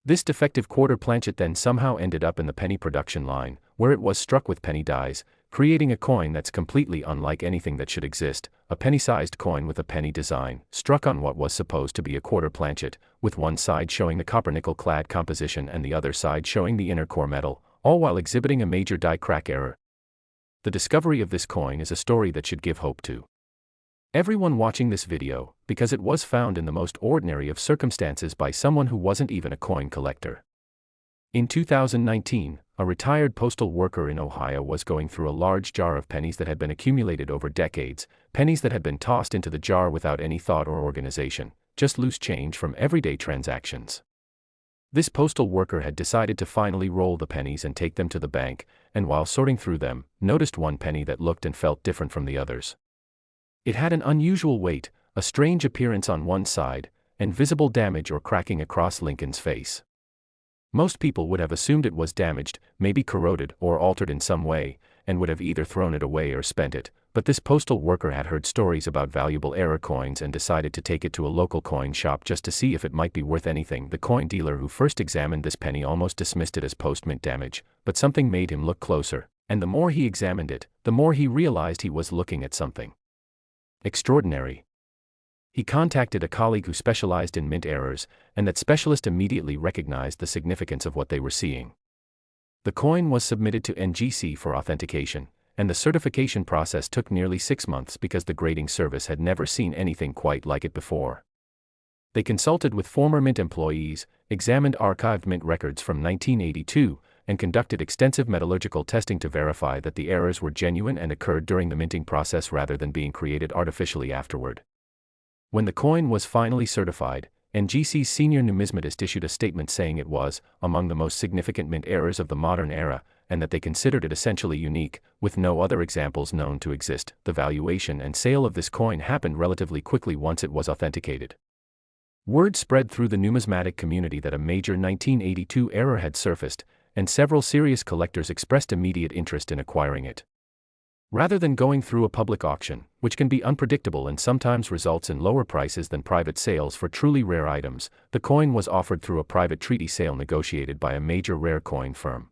This defective quarter planchet then somehow ended up in the penny production line, where it was struck with penny dies, creating a coin that's completely unlike anything that should exist, a penny-sized coin with a penny design, struck on what was supposed to be a quarter planchet, with one side showing the copper-nickel clad composition and the other side showing the inner core metal, all while exhibiting a major die crack error. The discovery of this coin is a story that should give hope to everyone watching this video, because it was found in the most ordinary of circumstances by someone who wasn't even a coin collector. In 2019, a retired postal worker in Ohio was going through a large jar of pennies that had been accumulated over decades, pennies that had been tossed into the jar without any thought or organization, just loose change from everyday transactions. This postal worker had decided to finally roll the pennies and take them to the bank, and while sorting through them, noticed one penny that looked and felt different from the others. It had an unusual weight, a strange appearance on one side, and visible damage or cracking across Lincoln's face. Most people would have assumed it was damaged, maybe corroded or altered in some way, and would have either thrown it away or spent it, but this postal worker had heard stories about valuable error coins and decided to take it to a local coin shop just to see if it might be worth anything. The coin dealer who first examined this penny almost dismissed it as post-mint damage, but something made him look closer, and the more he examined it, the more he realized he was looking at something extraordinary. He contacted a colleague who specialized in mint errors, and that specialist immediately recognized the significance of what they were seeing. The coin was submitted to NGC for authentication, and the certification process took nearly 6 months because the grading service had never seen anything quite like it before. They consulted with former mint employees, examined archived mint records from 1982, and conducted extensive metallurgical testing to verify that the errors were genuine and occurred during the minting process rather than being created artificially afterward. When the coin was finally certified, NGC's senior numismatist issued a statement saying it was among the most significant mint errors of the modern era, and that they considered it essentially unique, with no other examples known to exist. The valuation and sale of this coin happened relatively quickly once it was authenticated. Word spread through the numismatic community that a major 1982 error had surfaced, and several serious collectors expressed immediate interest in acquiring it. Rather than going through a public auction, which can be unpredictable and sometimes results in lower prices than private sales for truly rare items, the coin was offered through a private treaty sale negotiated by a major rare coin firm.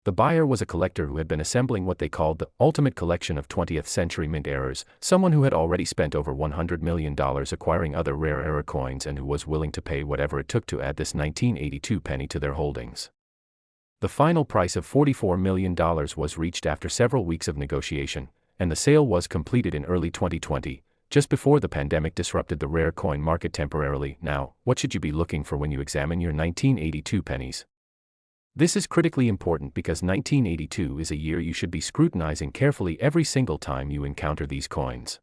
The buyer was a collector who had been assembling what they called the ultimate collection of 20th century mint errors, someone who had already spent over $100 million acquiring other rare error coins and who was willing to pay whatever it took to add this 1982 penny to their holdings. The final price of $44 million was reached after several weeks of negotiation, and the sale was completed in early 2020, just before the pandemic disrupted the rare coin market temporarily. Now, what should you be looking for when you examine your 1982 pennies? This is critically important because 1982 is a year you should be scrutinizing carefully every single time you encounter these coins.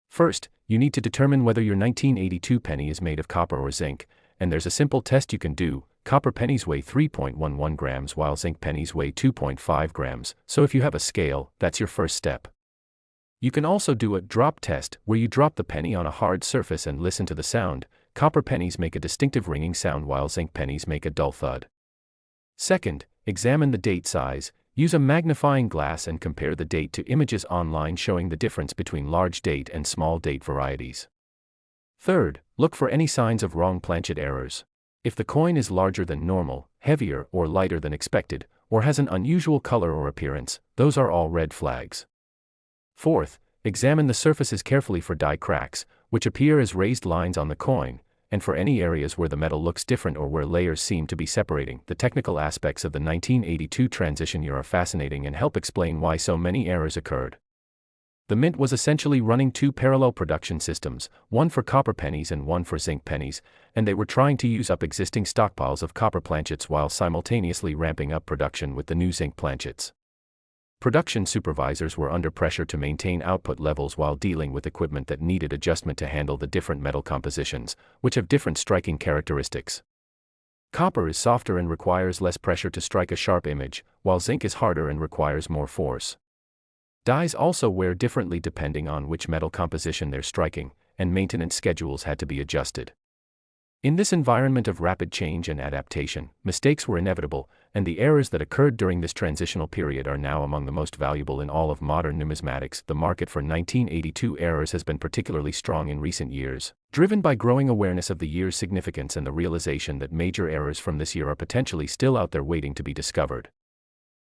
First, you need to determine whether your 1982 penny is made of copper or zinc, and there's a simple test you can do. Copper pennies weigh 3.11 grams while zinc pennies weigh 2.5 grams, so if you have a scale, that's your first step. You can also do a drop test, where you drop the penny on a hard surface and listen to the sound. Copper pennies make a distinctive ringing sound while zinc pennies make a dull thud. Second, examine the date size. Use a magnifying glass and compare the date to images online showing the difference between large date and small date varieties. Third, look for any signs of wrong planchet errors. If the coin is larger than normal, heavier or lighter than expected, or has an unusual color or appearance, those are all red flags. Fourth, examine the surfaces carefully for die cracks, which appear as raised lines on the coin, and for any areas where the metal looks different or where layers seem to be separating. The technical aspects of the 1982 transition year are fascinating and help explain why so many errors occurred. The mint was essentially running two parallel production systems, one for copper pennies and one for zinc pennies, and they were trying to use up existing stockpiles of copper planchets while simultaneously ramping up production with the new zinc planchets. Production supervisors were under pressure to maintain output levels while dealing with equipment that needed adjustment to handle the different metal compositions, which have different striking characteristics. Copper is softer and requires less pressure to strike a sharp image, while zinc is harder and requires more force. Dies also wear differently depending on which metal composition they're striking, and maintenance schedules had to be adjusted. In this environment of rapid change and adaptation, mistakes were inevitable, and the errors that occurred during this transitional period are now among the most valuable in all of modern numismatics. The market for 1982 errors has been particularly strong in recent years, driven by growing awareness of the year's significance and the realization that major errors from this year are potentially still out there waiting to be discovered.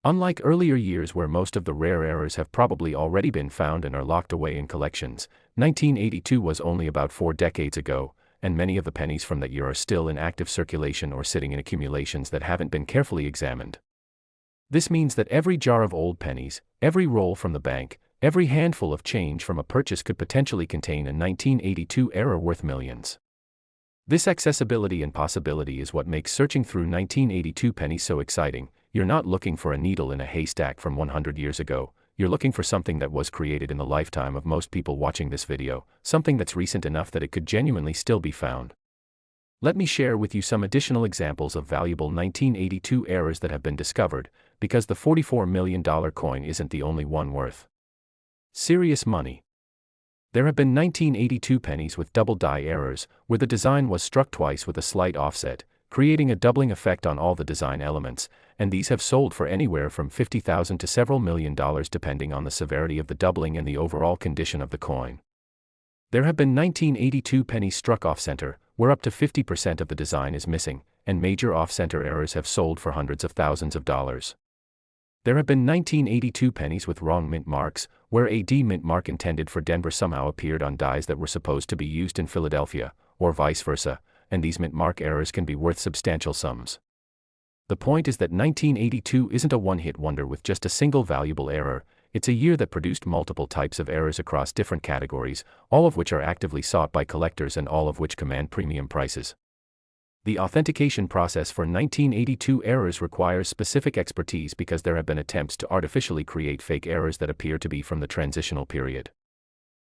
Unlike earlier years where most of the rare errors have probably already been found and are locked away in collections, 1982 was only about 4 decades ago, and many of the pennies from that year are still in active circulation or sitting in accumulations that haven't been carefully examined. This means that every jar of old pennies, every roll from the bank, every handful of change from a purchase could potentially contain a 1982 error worth millions. This accessibility and possibility is what makes searching through 1982 pennies so exciting. You're not looking for a needle in a haystack from 100 years ago, you're looking for something that was created in the lifetime of most people watching this video, something that's recent enough that it could genuinely still be found. Let me share with you some additional examples of valuable 1982 errors that have been discovered, because the $44 million coin isn't the only one worth serious money. There have been 1982 pennies with double die errors, where the design was struck twice with a slight offset, creating a doubling effect on all the design elements, and these have sold for anywhere from $50,000 to several $1 million depending on the severity of the doubling and the overall condition of the coin. There have been 1982 pennies struck off-center, where up to 50% of the design is missing, and major off-center errors have sold for hundreds of thousands of dollars. There have been 1982 pennies with wrong mint marks, where a D mint mark intended for Denver somehow appeared on dies that were supposed to be used in Philadelphia, or vice versa, and these mint mark errors can be worth substantial sums. The point is that 1982 isn't a one-hit wonder with just a single valuable error. It's a year that produced multiple types of errors across different categories, all of which are actively sought by collectors and all of which command premium prices. The authentication process for 1982 errors requires specific expertise because there have been attempts to artificially create fake errors that appear to be from the transitional period.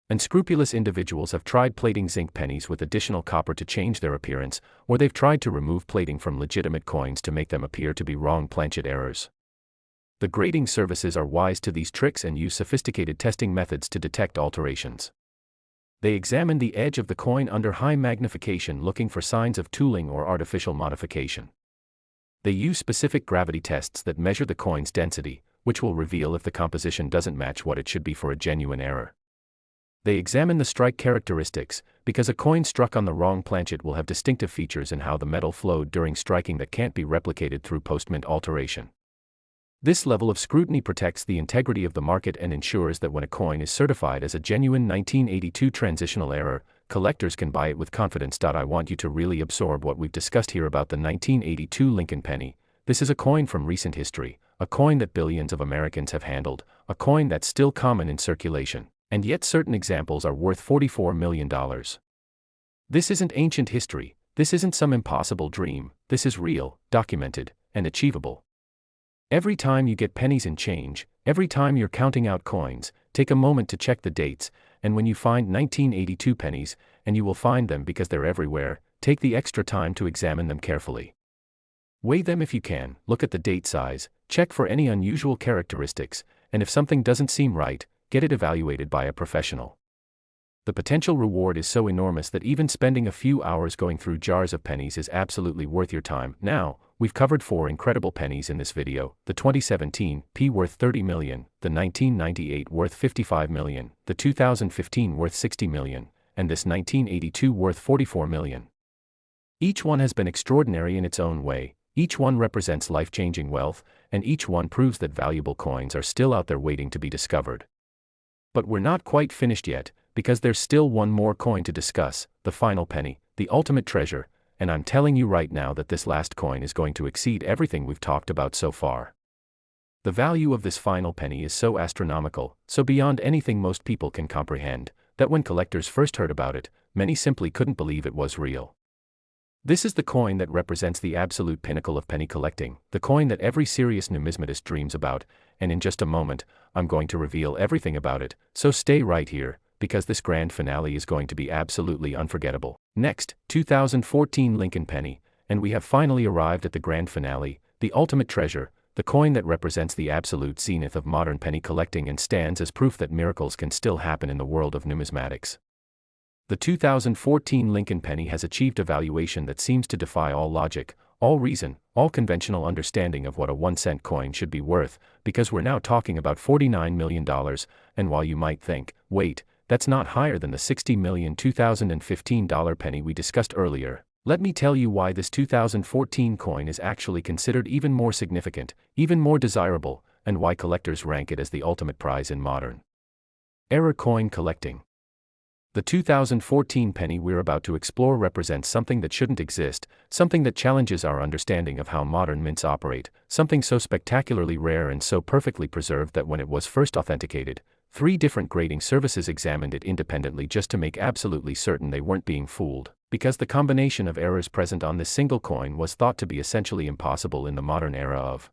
Unscrupulous individuals have tried plating zinc pennies with additional copper to change their appearance, or they've tried to remove plating from legitimate coins to make them appear to be wrong planchet errors. The grading services are wise to these tricks and use sophisticated testing methods to detect alterations. They examine the edge of the coin under high magnification looking for signs of tooling or artificial modification. They use specific gravity tests that measure the coin's density, which will reveal if the composition doesn't match what it should be for a genuine error. They examine the strike characteristics, because a coin struck on the wrong planchet will have distinctive features in how the metal flowed during striking that can't be replicated through post-mint alteration. This level of scrutiny protects the integrity of the market and ensures that when a coin is certified as a genuine 1982 transitional error, collectors can buy it with confidence. I want you to really absorb what we've discussed here about the 1982 Lincoln penny. This is a coin from recent history, a coin that billions of Americans have handled, a coin that's still common in circulation, and yet certain examples are worth $44 million. This isn't ancient history, this isn't some impossible dream, this is real, documented, and achievable. Every time you get pennies in change, every time you're counting out coins, take a moment to check the dates, and when you find 1982 pennies, and you will find them because they're everywhere, take the extra time to examine them carefully. Weigh them if you can, look at the date size, check for any unusual characteristics, and if something doesn't seem right, get it evaluated by a professional. The potential reward is so enormous that even spending a few hours going through jars of pennies is absolutely worth your time. Now, we've covered 4 incredible pennies in this video: the 2017 P worth $30 million, the 1998 worth $55 million, the 2015 worth $60 million, and this 1982 worth $44 million. Each one has been extraordinary in its own way, each one represents life-changing wealth, and each one proves that valuable coins are still out there waiting to be discovered. But we're not quite finished yet, because there's still one more coin to discuss, the final penny, the ultimate treasure, and I'm telling you right now that this last coin is going to exceed everything we've talked about so far. The value of this final penny is so astronomical, so beyond anything most people can comprehend, that when collectors first heard about it, many simply couldn't believe it was real. This is the coin that represents the absolute pinnacle of penny collecting, the coin that every serious numismatist dreams about, and in just a moment, I'm going to reveal everything about it, so stay right here, because this grand finale is going to be absolutely unforgettable. Next, 2014 Lincoln penny, and we have finally arrived at the grand finale, the ultimate treasure, the coin that represents the absolute zenith of modern penny collecting and stands as proof that miracles can still happen in the world of numismatics. The 2014 Lincoln penny has achieved a valuation that seems to defy all logic, all reason, all conventional understanding of what a 1-cent coin should be worth, because we're now talking about $49 million, and while you might think, wait, that's not higher than the $60 million 2015 penny we discussed earlier, let me tell you why this 2014 coin is actually considered even more significant, even more desirable, and why collectors rank it as the ultimate prize in modern era coin collecting. The 2014 penny we're about to explore represents something that shouldn't exist, something that challenges our understanding of how modern mints operate, something so spectacularly rare and so perfectly preserved that when it was first authenticated, 3 different grading services examined it independently just to make absolutely certain they weren't being fooled, because the combination of errors present on this single coin was thought to be essentially impossible in the modern era of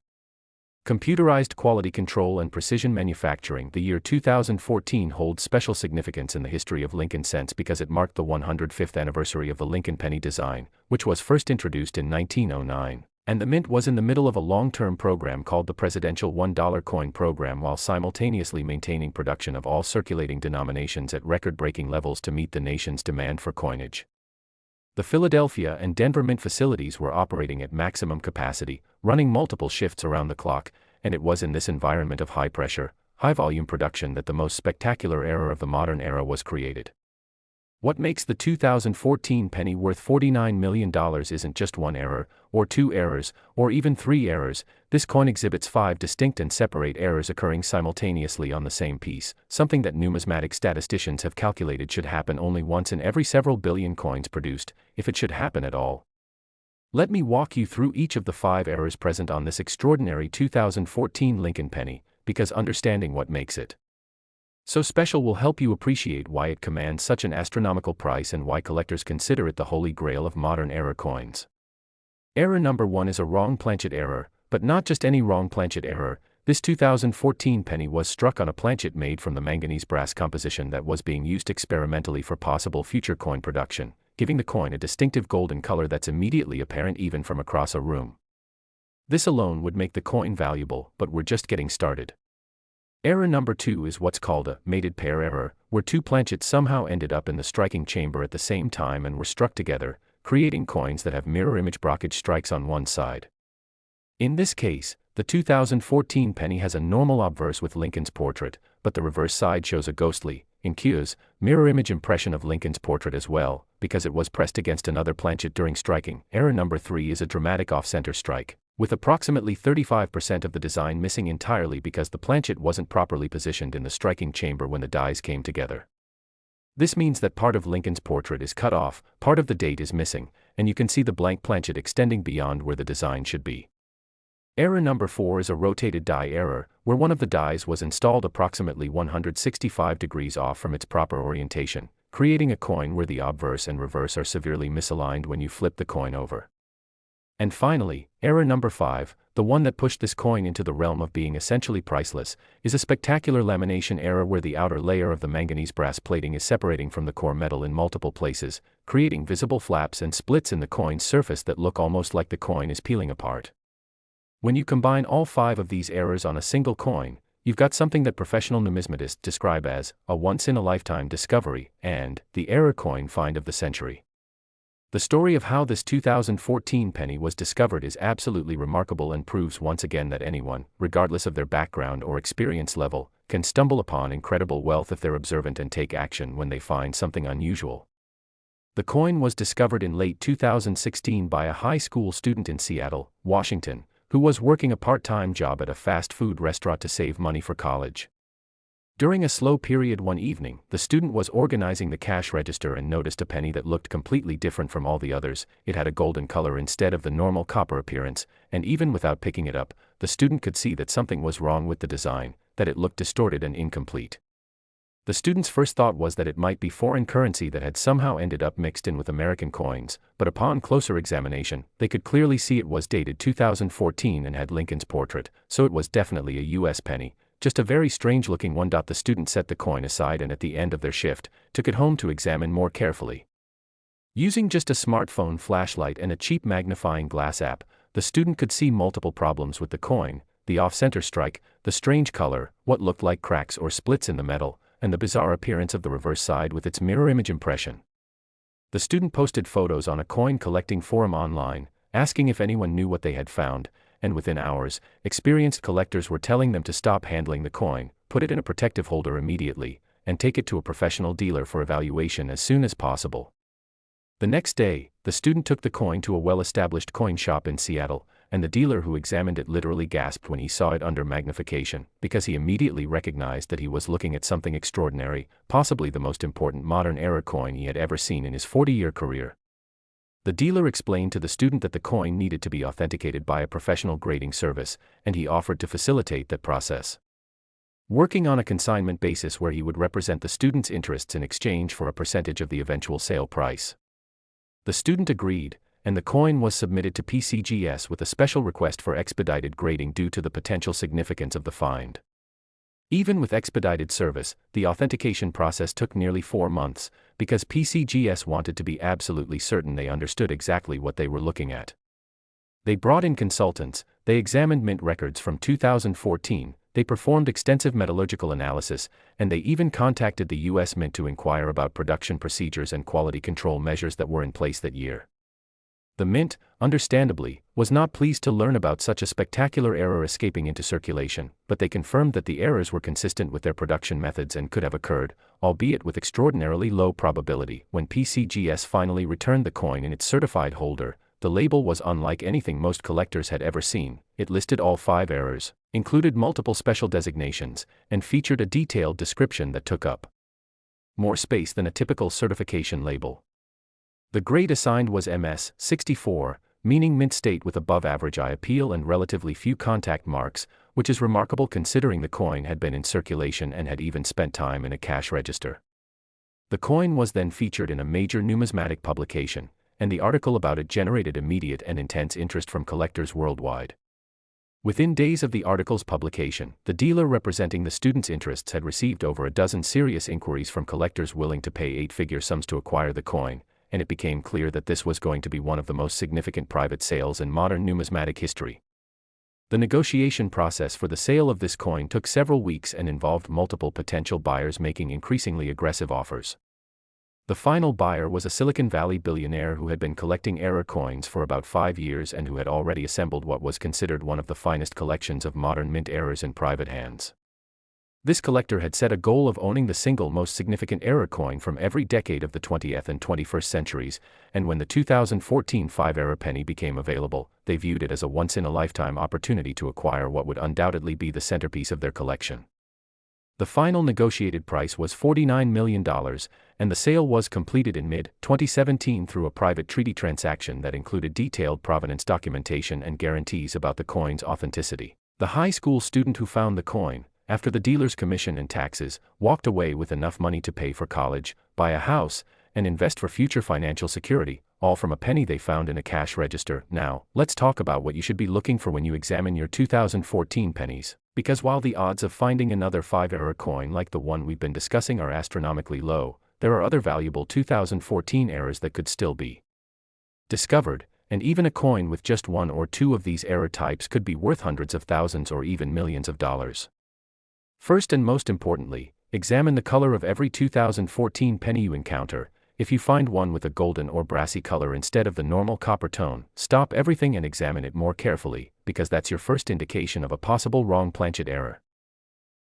computerized quality control and precision manufacturing. The year 2014 holds special significance in the history of Lincoln cents because it marked the 105th anniversary of the Lincoln penny design, which was first introduced in 1909, and the mint was in the middle of a long-term program called the Presidential $1 Coin Program while simultaneously maintaining production of all circulating denominations at record-breaking levels to meet the nation's demand for coinage. The Philadelphia and Denver Mint facilities were operating at maximum capacity, running multiple shifts around the clock, and it was in this environment of high pressure, high volume production that the most spectacular error of the modern era was created. What makes the 2014 penny worth $49 million isn't just one error, or two errors, or even three errors. This coin exhibits 5 distinct and separate errors occurring simultaneously on the same piece, something that numismatic statisticians have calculated should happen only once in every several billion coins produced, if it should happen at all. Let me walk you through each of the 5 errors present on this extraordinary 2014 Lincoln penny, because understanding what makes it so special will help you appreciate why it commands such an astronomical price and why collectors consider it the holy grail of modern era coins. Error number 1 is a wrong planchet error, but not just any wrong planchet error. This 2014 penny was struck on a planchet made from the manganese brass composition that was being used experimentally for possible future coin production, giving the coin a distinctive golden color that's immediately apparent even from across a room. This alone would make the coin valuable, but we're just getting started. Error number 2 is what's called a mated pair error, where 2 planchets somehow ended up in the striking chamber at the same time and were struck together, creating coins that have mirror image broadstrikes strikes on one side. In this case, the 2014 penny has a normal obverse with Lincoln's portrait, but the reverse side shows a ghostly, incuse, mirror image impression of Lincoln's portrait as well, because it was pressed against another planchet during striking. Error number 3 is a dramatic off-center strike, with approximately 35% of the design missing entirely because the planchet wasn't properly positioned in the striking chamber when the dies came together. This means that part of Lincoln's portrait is cut off, part of the date is missing, and you can see the blank planchet extending beyond where the design should be. Error number 4 is a rotated die error, where one of the dies was installed approximately 165 degrees off from its proper orientation, creating a coin where the obverse and reverse are severely misaligned when you flip the coin over. And finally, error number 5, the one that pushed this coin into the realm of being essentially priceless, is a spectacular lamination error where the outer layer of the manganese brass plating is separating from the core metal in multiple places, creating visible flaps and splits in the coin's surface that look almost like the coin is peeling apart. When you combine all 5 of these errors on a single coin, you've got something that professional numismatists describe as a once-in-a-lifetime discovery and the error coin find of the century. The story of how this 2014 penny was discovered is absolutely remarkable and proves once again that anyone, regardless of their background or experience level, can stumble upon incredible wealth if they're observant and take action when they find something unusual. The coin was discovered in late 2016 by a high school student in Seattle, Washington, who was working a part-time job at a fast food restaurant to save money for college. During a slow period one evening, the student was organizing the cash register and noticed a penny that looked completely different from all the others. It had a golden color instead of the normal copper appearance, and even without picking it up, the student could see that something was wrong with the design, that it looked distorted and incomplete. The student's first thought was that it might be foreign currency that had somehow ended up mixed in with American coins, but upon closer examination, they could clearly see it was dated 2014 and had Lincoln's portrait, so it was definitely a US penny. Just a very strange-looking one. The student set the coin aside and at the end of their shift, took it home to examine more carefully. Using just a smartphone flashlight and a cheap magnifying glass app, the student could see multiple problems with the coin: the off-center strike, the strange color, what looked like cracks or splits in the metal, and the bizarre appearance of the reverse side with its mirror image impression. The student posted photos on a coin collecting forum online, asking if anyone knew what they had found, and within hours, experienced collectors were telling them to stop handling the coin, put it in a protective holder immediately, and take it to a professional dealer for evaluation as soon as possible. The next day, the student took the coin to a well-established coin shop in Seattle, and the dealer who examined it literally gasped when he saw it under magnification, because he immediately recognized that he was looking at something extraordinary, possibly the most important modern era coin he had ever seen in his 40-year career. The dealer explained to the student that the coin needed to be authenticated by a professional grading service, and he offered to facilitate that process, working on a consignment basis where he would represent the student's interests in exchange for a percentage of the eventual sale price. The student agreed, and the coin was submitted to PCGS with a special request for expedited grading due to the potential significance of the find. Even with expedited service, the authentication process took nearly 4 months, because PCGS wanted to be absolutely certain they understood exactly what they were looking at. They brought in consultants, they examined mint records from 2014, they performed extensive metallurgical analysis, and they even contacted the U.S. Mint to inquire about production procedures and quality control measures that were in place that year. The Mint, understandably, was not pleased to learn about such a spectacular error escaping into circulation, but they confirmed that the errors were consistent with their production methods and could have occurred, albeit with extraordinarily low probability. When PCGS finally returned the coin in its certified holder, the label was unlike anything most collectors had ever seen. It listed all 5 errors, included multiple special designations, and featured a detailed description that took up more space than a typical certification label. The grade assigned was MS 64, meaning mint state with above average eye appeal and relatively few contact marks, which is remarkable considering the coin had been in circulation and had even spent time in a cash register. The coin was then featured in a major numismatic publication, and the article about it generated immediate and intense interest from collectors worldwide. Within days of the article's publication, the dealer representing the students' interests had received over a dozen serious inquiries from collectors willing to pay 8-figure sums to acquire the coin, and it became clear that this was going to be one of the most significant private sales in modern numismatic history. The negotiation process for the sale of this coin took several weeks and involved multiple potential buyers making increasingly aggressive offers. The final buyer was a Silicon Valley billionaire who had been collecting error coins for about 5 years and who had already assembled what was considered one of the finest collections of modern mint errors in private hands. This collector had set a goal of owning the single most significant error coin from every decade of the 20th and 21st centuries, and when the 2014 5-error penny became available, they viewed it as a once-in-a-lifetime opportunity to acquire what would undoubtedly be the centerpiece of their collection. The final negotiated price was $49 million, and the sale was completed in mid-2017 through a private treaty transaction that included detailed provenance documentation and guarantees about the coin's authenticity. The high school student who found the coin, after the dealer's commission and taxes, walked away with enough money to pay for college, buy a house, and invest for future financial security, all from a penny they found in a cash register. Now, let's talk about what you should be looking for when you examine your 2014 pennies, because while the odds of finding another 5-error coin like the one we've been discussing are astronomically low, there are other valuable 2014 errors that could still be discovered, and even a coin with just 1 or 2 of these error types could be worth hundreds of thousands or even millions of dollars. First and most importantly, examine the color of every 2014 penny you encounter. If you find one with a golden or brassy color instead of the normal copper tone, stop everything and examine it more carefully, because that's your first indication of a possible wrong planchet error.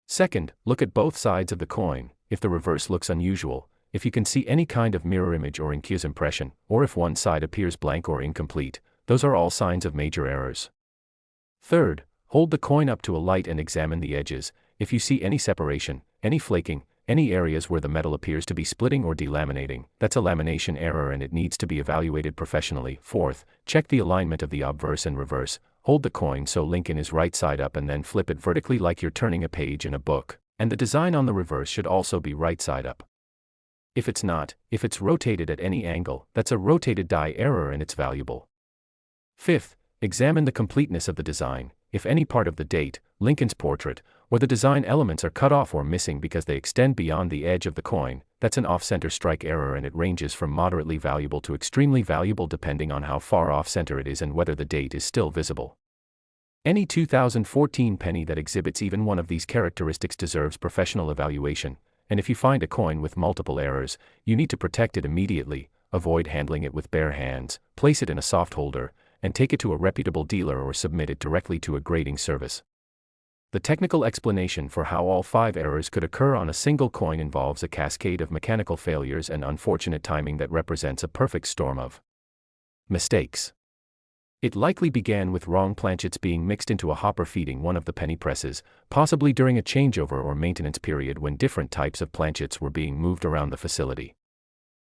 Second, look at both sides of the coin. If the reverse looks unusual, if you can see any kind of mirror image or incuse impression, or if one side appears blank or incomplete, those are all signs of major errors. Third, hold the coin up to a light and examine the edges. If you see any separation, any flaking, any areas where the metal appears to be splitting or delaminating, that's a lamination error and it needs to be evaluated professionally. Fourth, check the alignment of the obverse and reverse. Hold the coin so Lincoln is right side up and then flip it vertically like you're turning a page in a book, and the design on the reverse should also be right side up. If it's not, if it's rotated at any angle, that's a rotated die error and it's valuable. Fifth, examine the completeness of the design. If any part of the date, Lincoln's portrait, or the design elements are cut off or missing because they extend beyond the edge of the coin, that's an off-center strike error and it ranges from moderately valuable to extremely valuable depending on how far off-center it is and whether the date is still visible. Any 2014 penny that exhibits even one of these characteristics deserves professional evaluation, and if you find a coin with multiple errors, you need to protect it immediately, avoid handling it with bare hands, place it in a soft holder, and take it to a reputable dealer or submit it directly to a grading service. The technical explanation for how all 5 errors could occur on a single coin involves a cascade of mechanical failures and unfortunate timing that represents a perfect storm of mistakes. It likely began with wrong planchets being mixed into a hopper feeding one of the penny presses, possibly during a changeover or maintenance period when different types of planchets were being moved around the facility.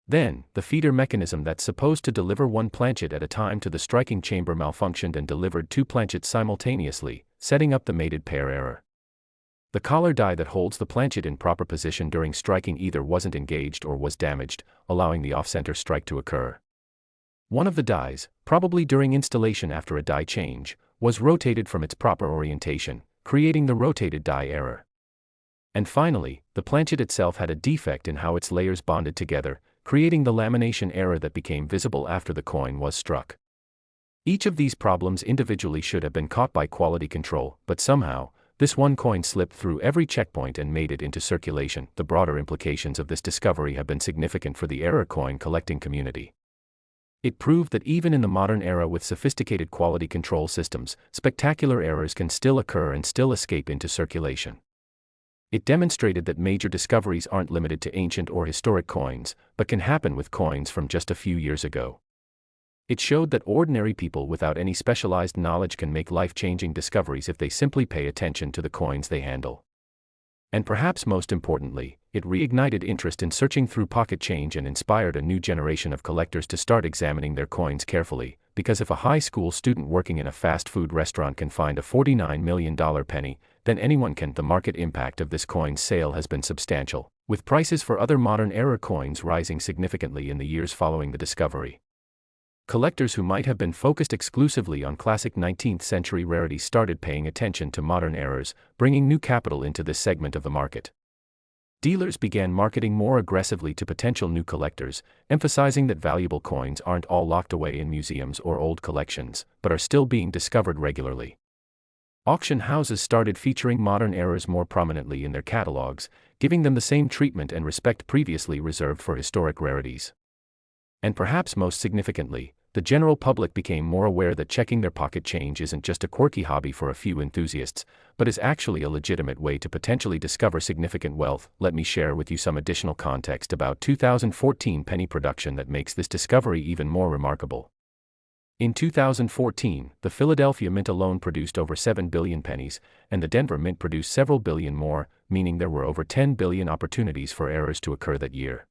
Then, the feeder mechanism that's supposed to deliver one planchet at a time to the striking chamber malfunctioned and delivered 2 planchets simultaneously, setting up the mated pair error. The collar die that holds the planchet in proper position during striking either wasn't engaged or was damaged, allowing the off-center strike to occur. One of the dies, probably during installation after a die change, was rotated from its proper orientation, creating the rotated die error. And finally, the planchet itself had a defect in how its layers bonded together, creating the lamination error that became visible after the coin was struck. Each of these problems individually should have been caught by quality control, but somehow, This one coin slipped through every checkpoint and made it into circulation. The broader implications of this discovery have been significant for the error coin collecting community. It proved that even in the modern era with sophisticated quality control systems, spectacular errors can still occur and still escape into circulation. It demonstrated that major discoveries aren't limited to ancient or historic coins, but can happen with coins from just a few years ago. It showed that ordinary people without any specialized knowledge can make life-changing discoveries if they simply pay attention to the coins they handle. And perhaps most importantly, it reignited interest in searching through pocket change and inspired a new generation of collectors to start examining their coins carefully, because if a high school student working in a fast food restaurant can find a $49 million penny, then anyone can. The market impact of this coin's sale has been substantial, with prices for other modern era coins rising significantly in the years following the discovery. Collectors who might have been focused exclusively on classic 19th century rarities started paying attention to modern errors, bringing new capital into this segment of the market. Dealers began marketing more aggressively to potential new collectors, emphasizing that valuable coins aren't all locked away in museums or old collections, but are still being discovered regularly. Auction houses started featuring modern errors more prominently in their catalogs, giving them the same treatment and respect previously reserved for historic rarities. And perhaps most significantly, the general public became more aware that checking their pocket change isn't just a quirky hobby for a few enthusiasts, but is actually a legitimate way to potentially discover significant wealth. Let me share with you some additional context about 2014 penny production that makes this discovery even more remarkable. In 2014, the Philadelphia Mint alone produced over 7 billion pennies, and the Denver Mint produced several billion more, meaning there were over 10 billion opportunities for errors to occur that year.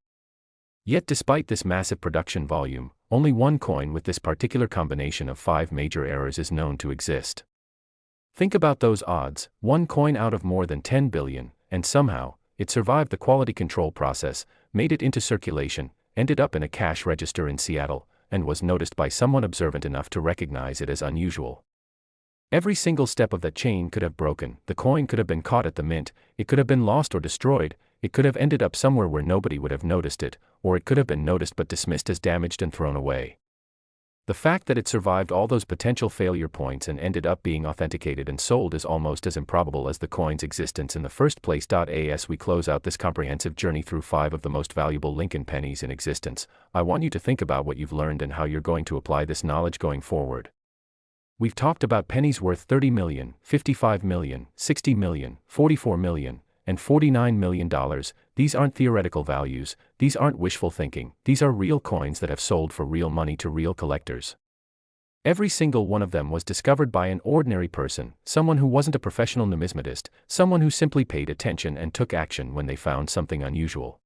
Yet despite this massive production volume, only one coin with this particular combination of 5 major errors is known to exist. Think about those odds, one coin out of more than 10 billion, and somehow, it survived the quality control process, made it into circulation, ended up in a cash register in Seattle, and was noticed by someone observant enough to recognize it as unusual. Every single step of that chain could have broken. The coin could have been caught at the mint, it could have been lost or destroyed, it could have ended up somewhere where nobody would have noticed it, or it could have been noticed but dismissed as damaged and thrown away. The fact that it survived all those potential failure points and ended up being authenticated and sold is almost as improbable as the coin's existence in the first place. As we close out this comprehensive journey through 5 of the most valuable Lincoln pennies in existence, I want you to think about what you've learned and how you're going to apply this knowledge going forward. We've talked about pennies worth 30 million, 55 million, 60 million, 44 million, and $49 million. These aren't theoretical values, these aren't wishful thinking, these are real coins that have sold for real money to real collectors. Every single one of them was discovered by an ordinary person, someone who wasn't a professional numismatist, someone who simply paid attention and took action when they found something unusual.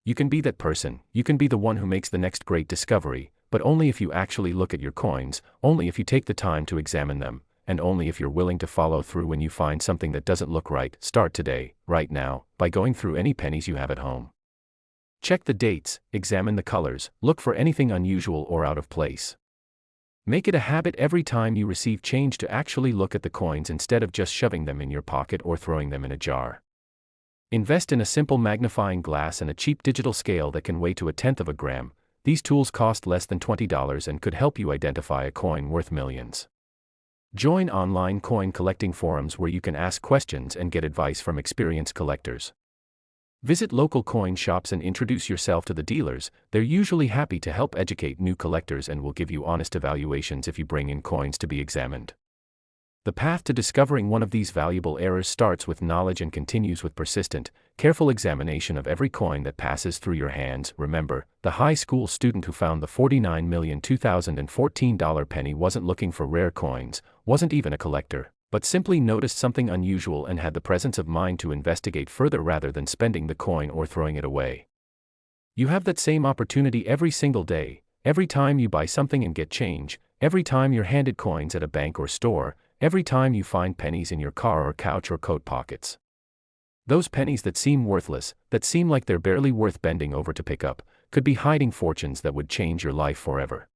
You can be that person, you can be the one who makes the next great discovery, but only if you actually look at your coins, only if you take the time to examine them, and only if you're willing to follow through when you find something that doesn't look right. Start today, right now, by going through any pennies you have at home. Check the dates, examine the colors, look for anything unusual or out of place. Make it a habit every time you receive change to actually look at the coins instead of just shoving them in your pocket or throwing them in a jar. Invest in a simple magnifying glass and a cheap digital scale that can weigh to 1/10 of a gram. These tools cost less than $20 and could help you identify a coin worth millions. Join online coin collecting forums where you can ask questions and get advice from experienced collectors. Visit local coin shops and introduce yourself to the dealers. They're usually happy to help educate new collectors and will give you honest evaluations if you bring in coins to be examined. The path to discovering one of these valuable errors starts with knowledge and continues with persistent, careful examination of every coin that passes through your hands. Remember, the high school student who found the $49 million 2014 penny wasn't looking for rare coins, wasn't even a collector, but simply noticed something unusual and had the presence of mind to investigate further rather than spending the coin or throwing it away. You have that same opportunity every single day, every time you buy something and get change, every time you're handed coins at a bank or store, every time you find pennies in your car or couch or coat pockets. Those pennies that seem worthless, that seem like they're barely worth bending over to pick up, could be hiding fortunes that would change your life forever.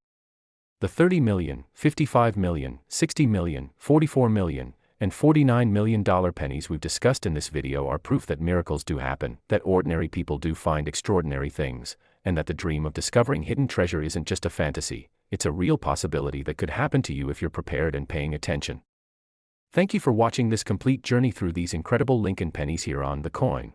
The 30 million, 55 million, 60 million, 44 million, and $49 million pennies we've discussed in this video are proof that miracles do happen, that ordinary people do find extraordinary things, and that the dream of discovering hidden treasure isn't just a fantasy, it's a real possibility that could happen to you if you're prepared and paying attention. Thank you for watching this complete journey through these incredible Lincoln pennies here on The Coin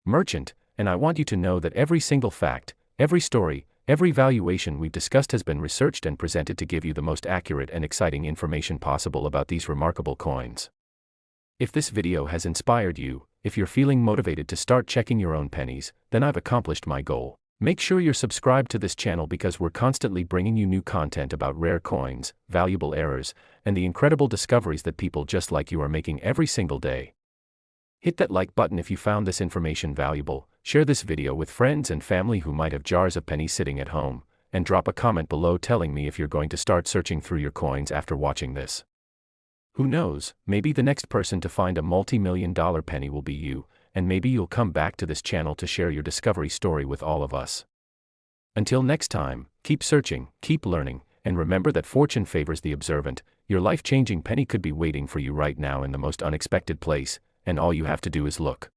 Merchant, and I want you to know that every single fact, every story, every valuation we've discussed has been researched and presented to give you the most accurate and exciting information possible about these remarkable coins. If this video has inspired you, if you're feeling motivated to start checking your own pennies, then I've accomplished my goal. Make sure you're subscribed to this channel because we're constantly bringing you new content about rare coins, valuable errors, and the incredible discoveries that people just like you are making every single day. Hit that like button if you found this information valuable, share this video with friends and family who might have jars of pennies sitting at home, and drop a comment below telling me if you're going to start searching through your coins after watching this. Who knows, maybe the next person to find a multi-million-dollar penny will be you, and maybe you'll come back to this channel to share your discovery story with all of us. Until next time, keep searching, keep learning, and remember that fortune favors the observant. Your life-changing penny could be waiting for you right now in the most unexpected place, and all you have to do is look.